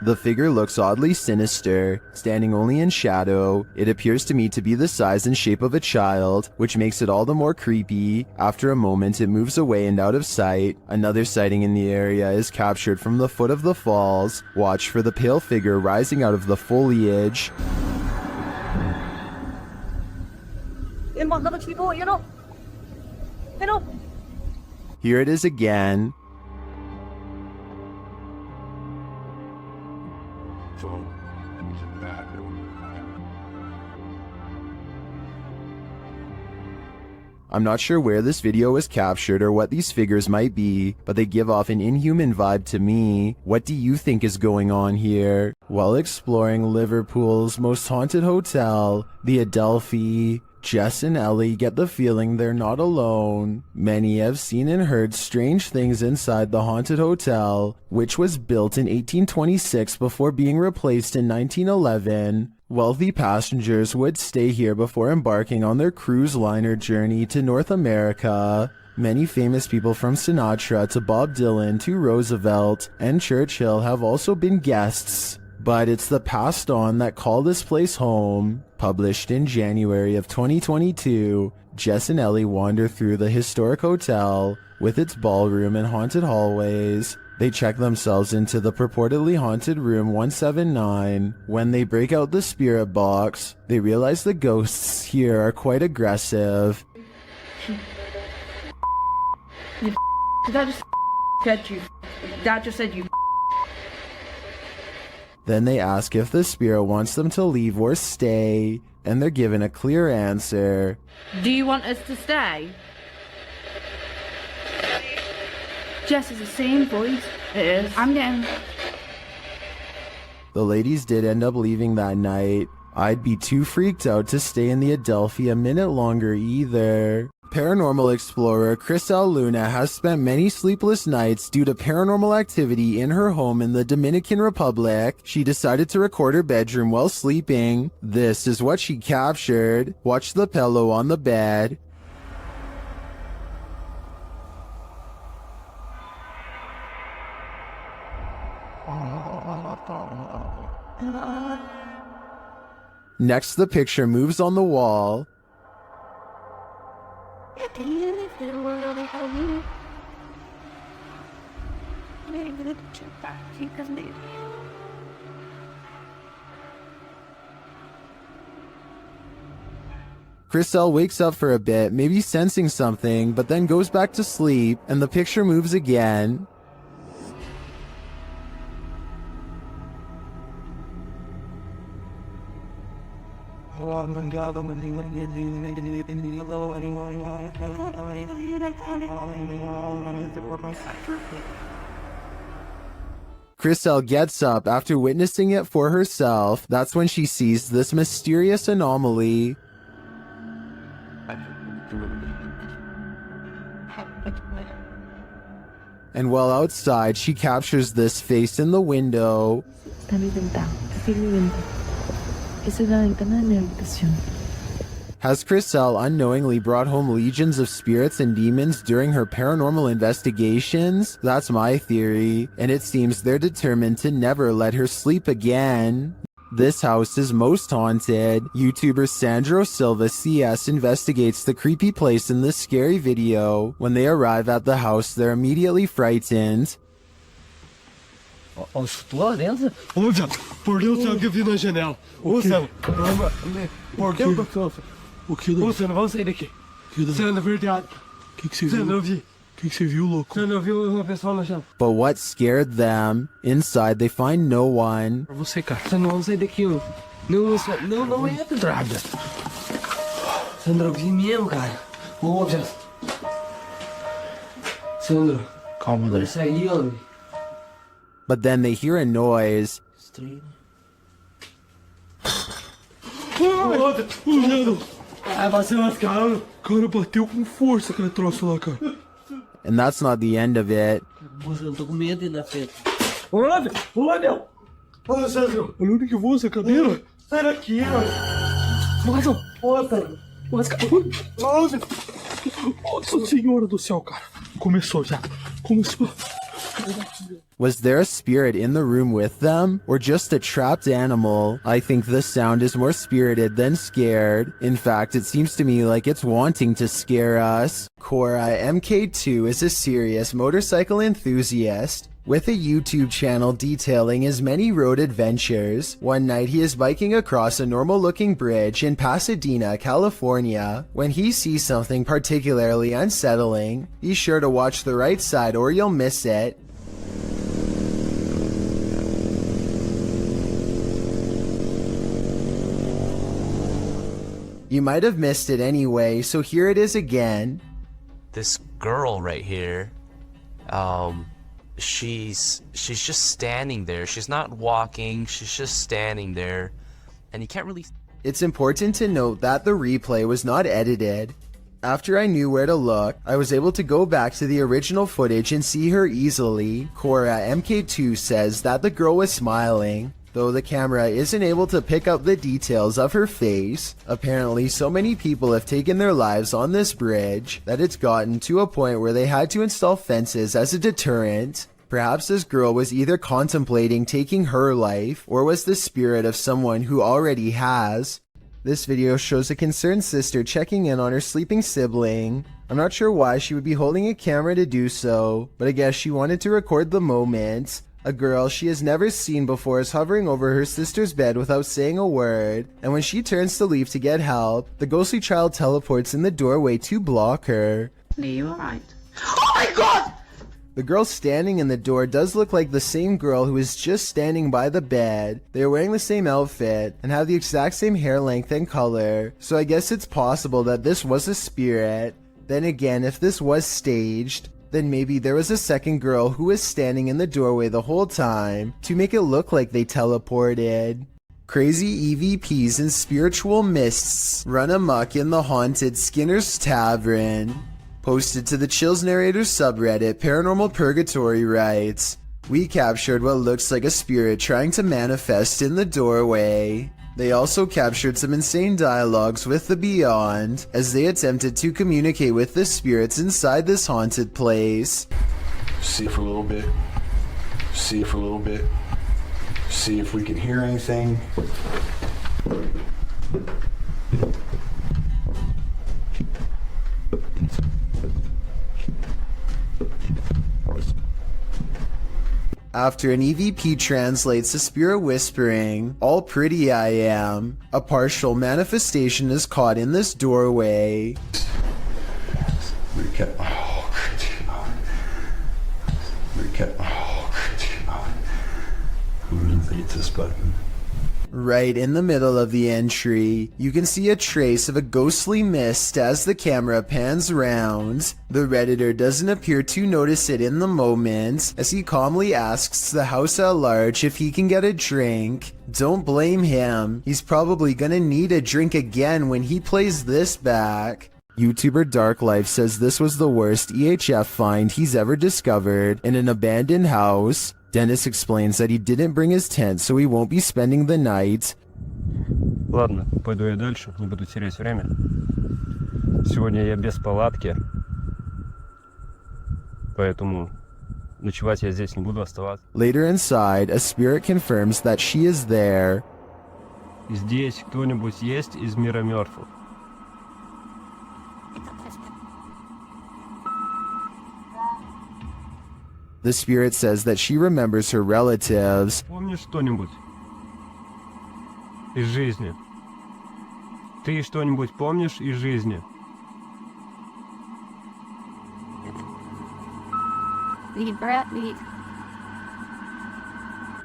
S1: The figure looks oddly sinister, standing only in shadow. It appears to me to be the size and shape of a child, which makes it all the more creepy. After a moment, it moves away and out of sight. Another sighting in the area is captured from the foot of the falls. Watch for the pale figure rising out of the foliage. Here it is again. I'm not sure where this video was captured or what these figures might be, but they give off an inhuman vibe to me. What do you think is going on here? While exploring Liverpool's most haunted hotel, the Adelphi, Jess and Ellie get the feeling they're not alone. Many have seen and heard strange things inside the haunted hotel, which was built in 1826 before being replaced in 1911. Wealthy passengers would stay here before embarking on their cruise liner journey to North America. Many famous people from Sinatra to Bob Dylan to Roosevelt and Churchill have also been guests. But it's the passed on that call this place home. Published in January of 2022, Jess and Ellie wander through the historic hotel with its ballroom and haunted hallways. They check themselves into the purportedly haunted room 179. When they break out the spirit box, they realize the ghosts here are quite aggressive.
S17: That just said you. That just said you.
S1: Then they ask if the spirit wants them to leave or stay, and they're given a clear answer.
S17: Do you want us to stay? Jess is the same voice. It is. I'm down.
S1: The ladies did end up leaving that night. I'd be too freaked out to stay in the Adelphi a minute longer either. Paranormal explorer Crisel Luna has spent many sleepless nights due to paranormal activity in her home in the Dominican Republic. She decided to record her bedroom while sleeping. This is what she captured. Watch the pillow on the bed. Next, the picture moves on the wall. Crisel wakes up for a bit, maybe sensing something, but then goes back to sleep, and the picture moves again. Chriselle gets up after witnessing it for herself, that's when she sees this mysterious anomaly. And while outside, she captures this face in the window. Has Chriselle unknowingly brought home legions of spirits and demons during her paranormal investigations? That's my theory, and it seems they're determined to never let her sleep again. This house is most haunted. YouTuber Sandro Silva CS investigates the creepy place in this scary video. When they arrive at the house, they're immediately frightened.
S9: Lá dentro? Ô, viado, por Deus, tem alguém vindo na janela. Ô, Sandro, por Deus, o que? Ô, Sandro, vamos sair daqui. Sandro, verdade. O que você viu? Sandro, eu vi. O que você viu, louco? Sandro, eu vi uma pessoa na janela.
S1: But what scared them? Inside, they find no one.
S9: Pra você, cara.
S10: Sandro, vamos sair daqui, ó. Não é pedrada. Sandro, eu vi mesmo, cara. Ô, viado. Sandro.
S3: Calma, André.
S10: Isso aí, ó.
S1: But then they hear a noise.
S9: Vai bater umas caras. Cara, bateu com força aquele troço lá, cara.
S1: And that's not the end of it.
S10: Moça, eu tô com medo de ir na frente.
S9: Olha, meu. Olha, Sandro. Olha onde que voa essa cadeira. Sai daqui, ó.
S10: Nossa, puta. Nossa,
S9: Nossa senhora do céu, cara. Começou já. Começou.
S1: Was there a spirit in the room with them, or just a trapped animal? I think this sound is more spirited than scared. In fact, it seems to me like it's wanting to scare us. Cora MK2 is a serious motorcycle enthusiast with a YouTube channel detailing his many road adventures. One night he is biking across a normal-looking bridge in Pasadena, California. When he sees something particularly unsettling, be sure to watch the right side or you'll miss it. You might have missed it anyway, so here it is again.
S18: This girl right here, she's just standing there. She's not walking, she's just standing there, and you can't really...
S1: It's important to note that the replay was not edited. After I knew where to look, I was able to go back to the original footage and see her easily. Cora MK2 says that the girl was smiling, though the camera isn't able to pick up the details of her face. Apparently, so many people have taken their lives on this bridge that it's gotten to a point where they had to install fences as a deterrent. Perhaps this girl was either contemplating taking her life, or was the spirit of someone who already has. This video shows a concerned sister checking in on her sleeping sibling. I'm not sure why she would be holding a camera to do so, but I guess she wanted to record the moment. A girl she has never seen before is hovering over her sister's bed without saying a word, and when she turns to leave to get help, the ghostly child teleports in the doorway to block her.
S7: Are you alright? Oh my god!
S1: The girl standing in the door does look like the same girl who is just standing by the bed. They are wearing the same outfit and have the exact same hair length and color, so I guess it's possible that this was a spirit. Then again, if this was staged, then maybe there was a second girl who was standing in the doorway the whole time to make it look like they teleported. Crazy EVPs and spiritual mists run amok in the haunted Skinner's Tavern. Posted to the Chills Narrator subreddit, Paranormal Purgatory writes, "We captured what looks like a spirit trying to manifest in the doorway." They also captured some insane dialogues with the Beyond as they attempted to communicate with the spirits inside this haunted place.
S19: See it for a little bit. See it for a little bit. See if we can hear anything.
S1: After an EVP translates the spirit whispering, "All pretty I am," a partial manifestation is caught in this doorway.
S19: Recap. Oh, Recap. Oh, hit this button.
S1: Right in the middle of the entry, you can see a trace of a ghostly mist as the camera pans round. The Redditor doesn't appear to notice it in the moment, as he calmly asks the house at large if he can get a drink. Don't blame him, he's probably gonna need a drink again when he plays this back. YouTuber Dark Life says this was the worst EHF find he's ever discovered in an abandoned house. Dennis explains that he didn't bring his tent, so he won't be spending the night.
S20: Ладно, пойду я дальше, не буду терять время. Сегодня я без палатки, поэтому ночевать я здесь не буду оставаться.
S1: Later inside, a spirit confirms that she is there.
S20: Здесь кто-нибудь есть из мира мертвых?
S1: The spirit says that she remembers her relatives.
S20: Помнишь что-нибудь из жизни? Ты что-нибудь помнишь из жизни?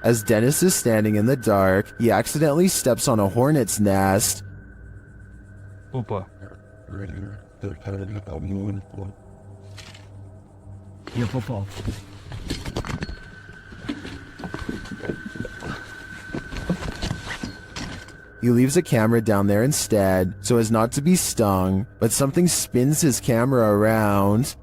S1: As Dennis is standing in the dark, he accidentally steps on a hornet's nest.
S20: Опа. Я попал.
S1: He leaves a camera down there instead, so as not to be stung, but something spins his camera around.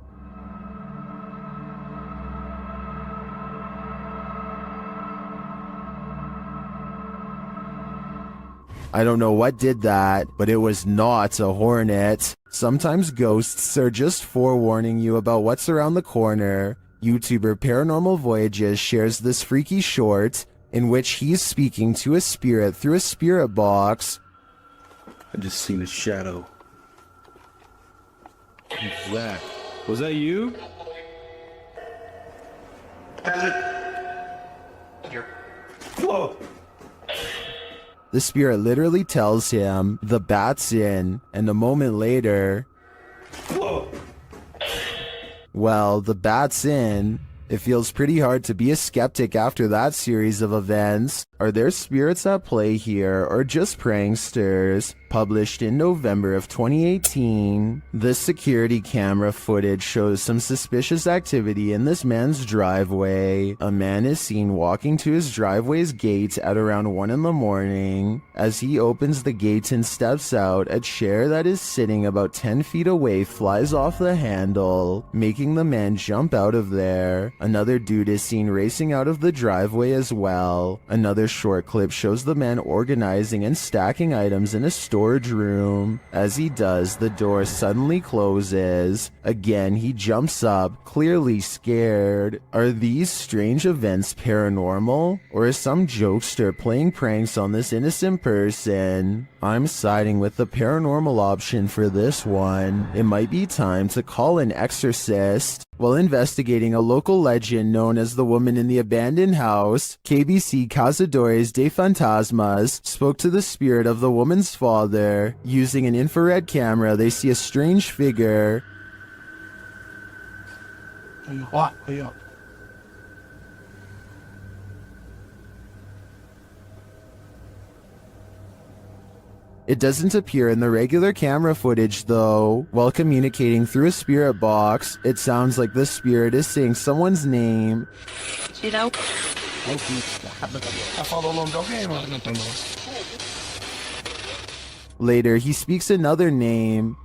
S1: I don't know what did that, but it was not a hornet. Sometimes ghosts are just forewarning you about what's around the corner. YouTuber Paranormal Voyages shares this freaky short in which he's speaking to a spirit through a spirit box.
S13: I just seen a shadow. Who's that? Was that you? Whoa!
S1: The spirit literally tells him the bat's in, and a moment later,
S13: Whoa!
S1: well, the bat's in. It feels pretty hard to be a skeptic after that series of events. Are there spirits at play here, or just pranksters? Published in November of 2018, this security camera footage shows some suspicious activity in this man's driveway. A man is seen walking to his driveway's gate at around 1 in the morning. As he opens the gate and steps out, a chair that is sitting about 10 feet away flies off the handle, making the man jump out of there. Another dude is seen racing out of the driveway as well. Another short clip shows the man organizing and stacking items in a storage room. As he does, the door suddenly closes. Again, he jumps up, clearly scared. Are these strange events paranormal? Or is some jokester playing pranks on this innocent person? I'm siding with the paranormal option for this one. It might be time to call an exorcist. While investigating a local legend known as the woman in the abandoned house, KBC Cazadores de Fantasmas spoke to the spirit of the woman's father. Using an infrared camera, they see a strange figure. It doesn't appear in the regular camera footage though. While communicating through a spirit box, it sounds like the spirit is saying someone's name. Later, he speaks another name.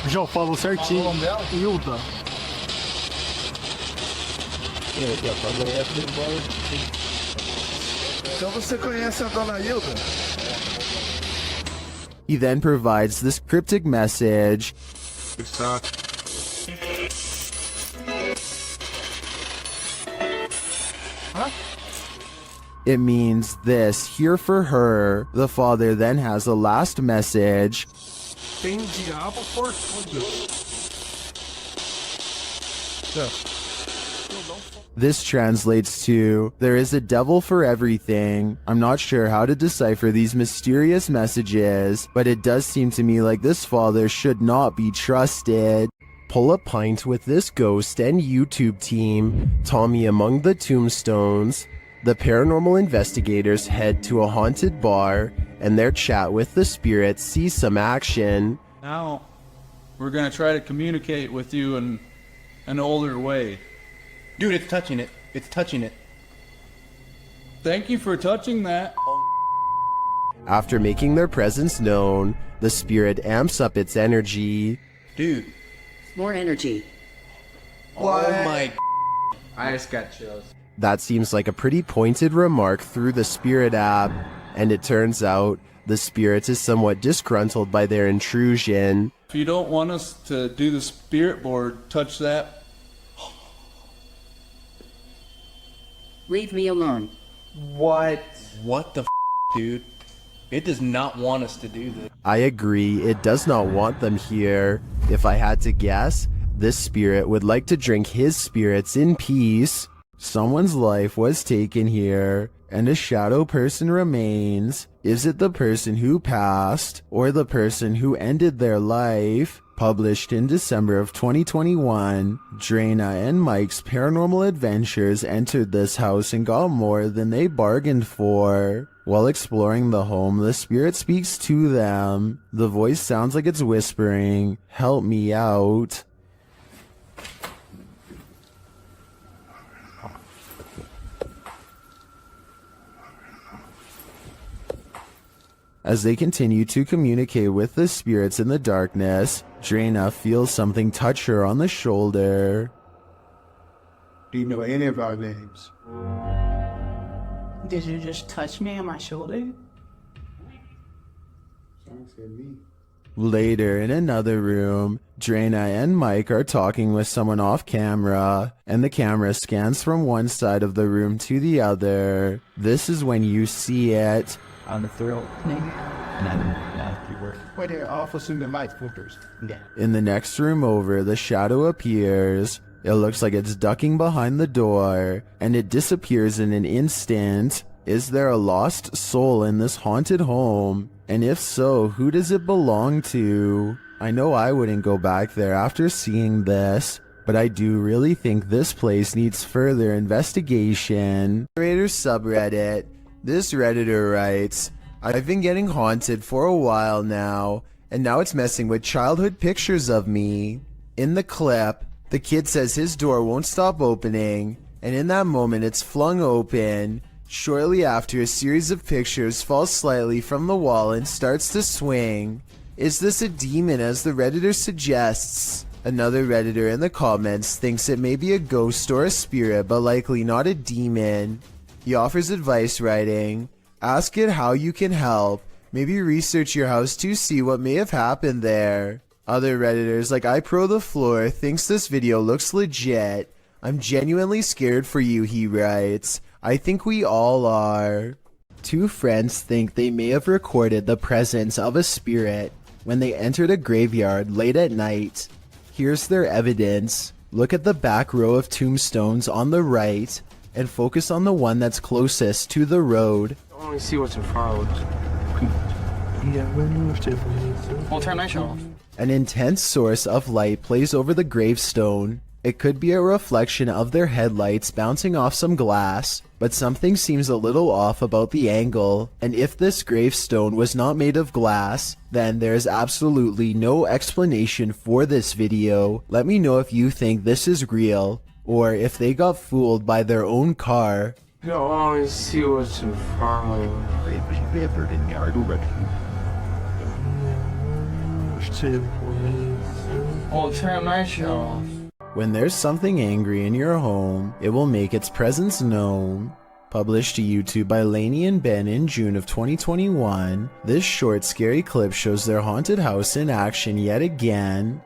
S4: Já falo certinho. Hilda.
S9: Então você conhece a dona Hilda?
S1: He then provides this cryptic message. It means this, here for her. The father then has a last message.
S4: Tem diabo por tudo.
S1: This translates to, there is a devil for everything. I'm not sure how to decipher these mysterious messages, but it does seem to me like this father should not be trusted. Pull a pint with this ghost and YouTube team. Tommy among the tombstones. The paranormal investigators head to a haunted bar, and their chat with the spirit sees some action.
S13: Now, we're gonna try to communicate with you in an older way.
S9: Dude, it's touching it. It's touching it.
S13: Thank you for touching that.
S1: After making their presence known, the spirit amps up its energy.
S9: Dude.
S7: More energy.
S9: What? Oh my.
S2: I just got chills.
S1: That seems like a pretty pointed remark through the spirit app, and it turns out the spirit is somewhat disgruntled by their intrusion.
S13: If you don't want us to do the spirit board, touch that.
S7: Leave me alone.
S9: What? What the dude? It does not want us to do this.
S1: I agree, it does not want them here. If I had to guess, this spirit would like to drink his spirits in peace. Someone's life was taken here, and a shadow person remains. Is it the person who passed, or the person who ended their life? Published in December of 2021, Drana and Mike's paranormal adventures entered this house and got more than they bargained for. While exploring the home, the spirit speaks to them. The voice sounds like it's whispering, "Help me out." As they continue to communicate with the spirits in the darkness, Drana feels something touch her on the shoulder.
S19: Do you know any of our names?
S12: Did you just touch me on my shoulder?
S1: Later, in another room, Drana and Mike are talking with someone off camera, and the camera scans from one side of the room to the other. This is when you see it.
S2: On the throat.
S19: Wait, they're also in the light filters.
S2: Yeah.
S1: In the next room over, the shadow appears. It looks like it's ducking behind the door, and it disappears in an instant. Is there a lost soul in this haunted home? And if so, who does it belong to? I know I wouldn't go back there after seeing this, but I do really think this place needs further investigation. Narrator subreddit. This Redditor writes, "I've been getting haunted for a while now, and now it's messing with childhood pictures of me." In the clip, the kid says his door won't stop opening, and in that moment it's flung open. Shortly after, a series of pictures falls slightly from the wall and starts to swing. Is this a demon, as the Redditor suggests? Another Redditor in the comments thinks it may be a ghost or a spirit, but likely not a demon. He offers advice, writing, "Ask it how you can help. Maybe research your house to see what may have happened there." Other Redditors like iPro the Floor thinks this video looks legit. "I'm genuinely scared for you," he writes. "I think we all are." Two friends think they may have recorded the presence of a spirit when they entered a graveyard late at night. Here's their evidence. Look at the back row of tombstones on the right, and focus on the one that's closest to the road.
S8: I want to see what's in front of us. We'll turn my show off.
S1: An intense source of light plays over the gravestone. It could be a reflection of their headlights bouncing off some glass, but something seems a little off about the angle, and if this gravestone was not made of glass, then there's absolutely no explanation for this video. Let me know if you think this is real, or if they got fooled by their own car.
S8: I want to see what's in front of us. We'll turn my show off.
S1: When there's something angry in your home, it will make its presence known. Published to YouTube by Lainey and Ben in June of 2021, this short scary clip shows their haunted house in action yet again.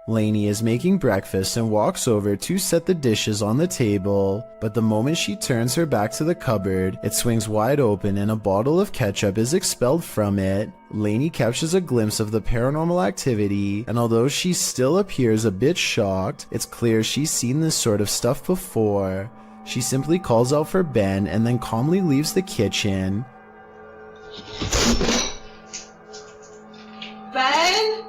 S1: Lainey is making breakfast and walks over to set the dishes on the table, but the moment she turns her back to the cupboard, it swings wide open and a bottle of ketchup is expelled from it. Lainey catches a glimpse of the paranormal activity, and although she still appears a bit shocked, it's clear she's seen this sort of stuff before. She simply calls out for Ben and then calmly leaves the kitchen.
S12: Ben?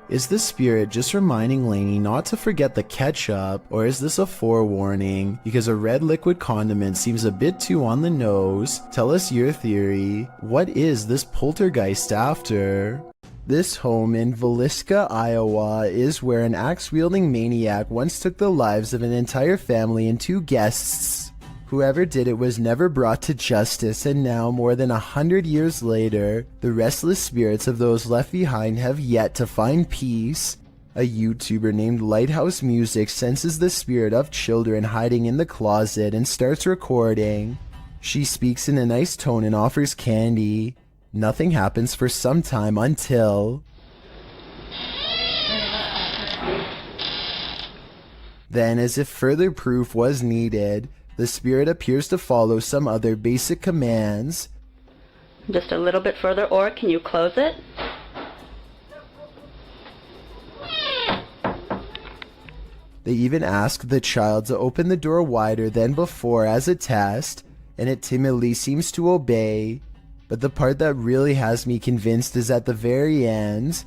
S1: Is the spirit just reminding Lainey not to forget the ketchup, or is this a forewarning? Because a red liquid condiment seems a bit too on the nose. Tell us your theory. What is this poltergeist after? This home in Villisca, Iowa is where an axe-wielding maniac once took the lives of an entire family and 2 guests. Whoever did it was never brought to justice, and now, more than 100 years later, the restless spirits of those left behind have yet to find peace. A YouTuber named Lighthouse Music senses the spirit of children hiding in the closet and starts recording. She speaks in a nice tone and offers candy. Nothing happens for some time until... Then, as if further proof was needed, the spirit appears to follow some other basic commands.
S17: Just a little bit further, or can you close it?
S1: They even ask the child to open the door wider than before as a test, and it timidly seems to obey. But the part that really has me convinced is at the very end.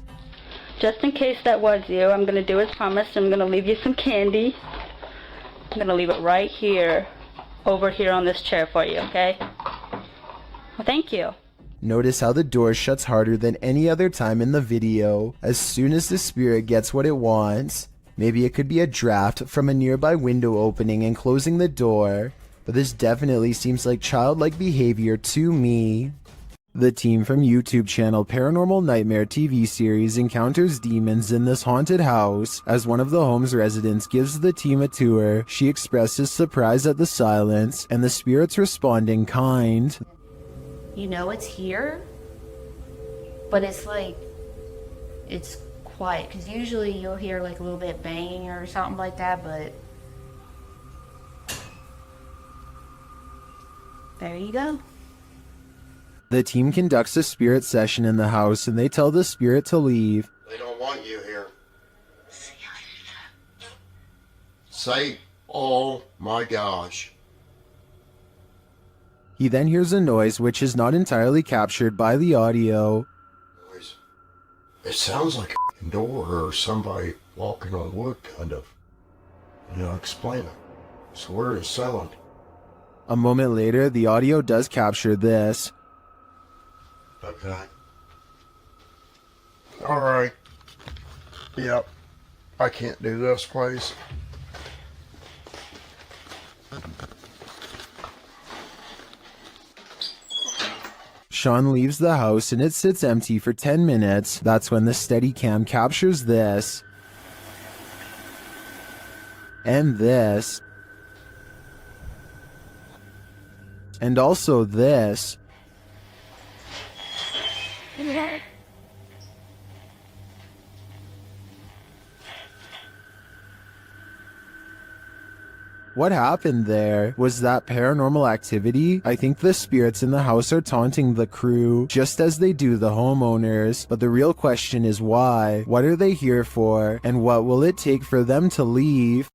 S17: Just in case that was you, I'm going to do as promised. I'm going to leave you some candy. I'm going to leave it right here, over here on this chair for you, okay? Well, thank you.
S1: Notice how the door shuts harder than any other time in the video as soon as the spirit gets what it wants. Maybe it could be a draft from a nearby window opening and closing the door, but this definitely seems like childlike behavior to me. The team from YouTube channel Paranormal Nightmare TV series encounters demons in this haunted house. As one of the home's residents gives the team a tour, she expresses surprise at the silence, and the spirits respond in kind.
S21: You know it's here, but it's like, it's quiet, because usually you'll hear like a little bit banging or something like that, but there you go.
S1: The team conducts a spirit session in the house and they tell the spirit to leave.
S22: They don't want you here. Say, oh my gosh.
S1: He then hears a noise which is not entirely captured by the audio.
S22: It sounds like a door or somebody walking on wood, kind of. Explain it. So where is sound?
S1: A moment later, the audio does capture this.
S22: Okay. Alright. Yep. I can't do this, please.
S1: Sean leaves the house and it sits empty for 10 minutes. That's when the Steadicam captures this. And this. And also this. What happened there? Was that paranormal activity? I think the spirits in the house are taunting the crew, just as they do the homeowners. But the real question is why? What are they here for? And what will it take for them to leave?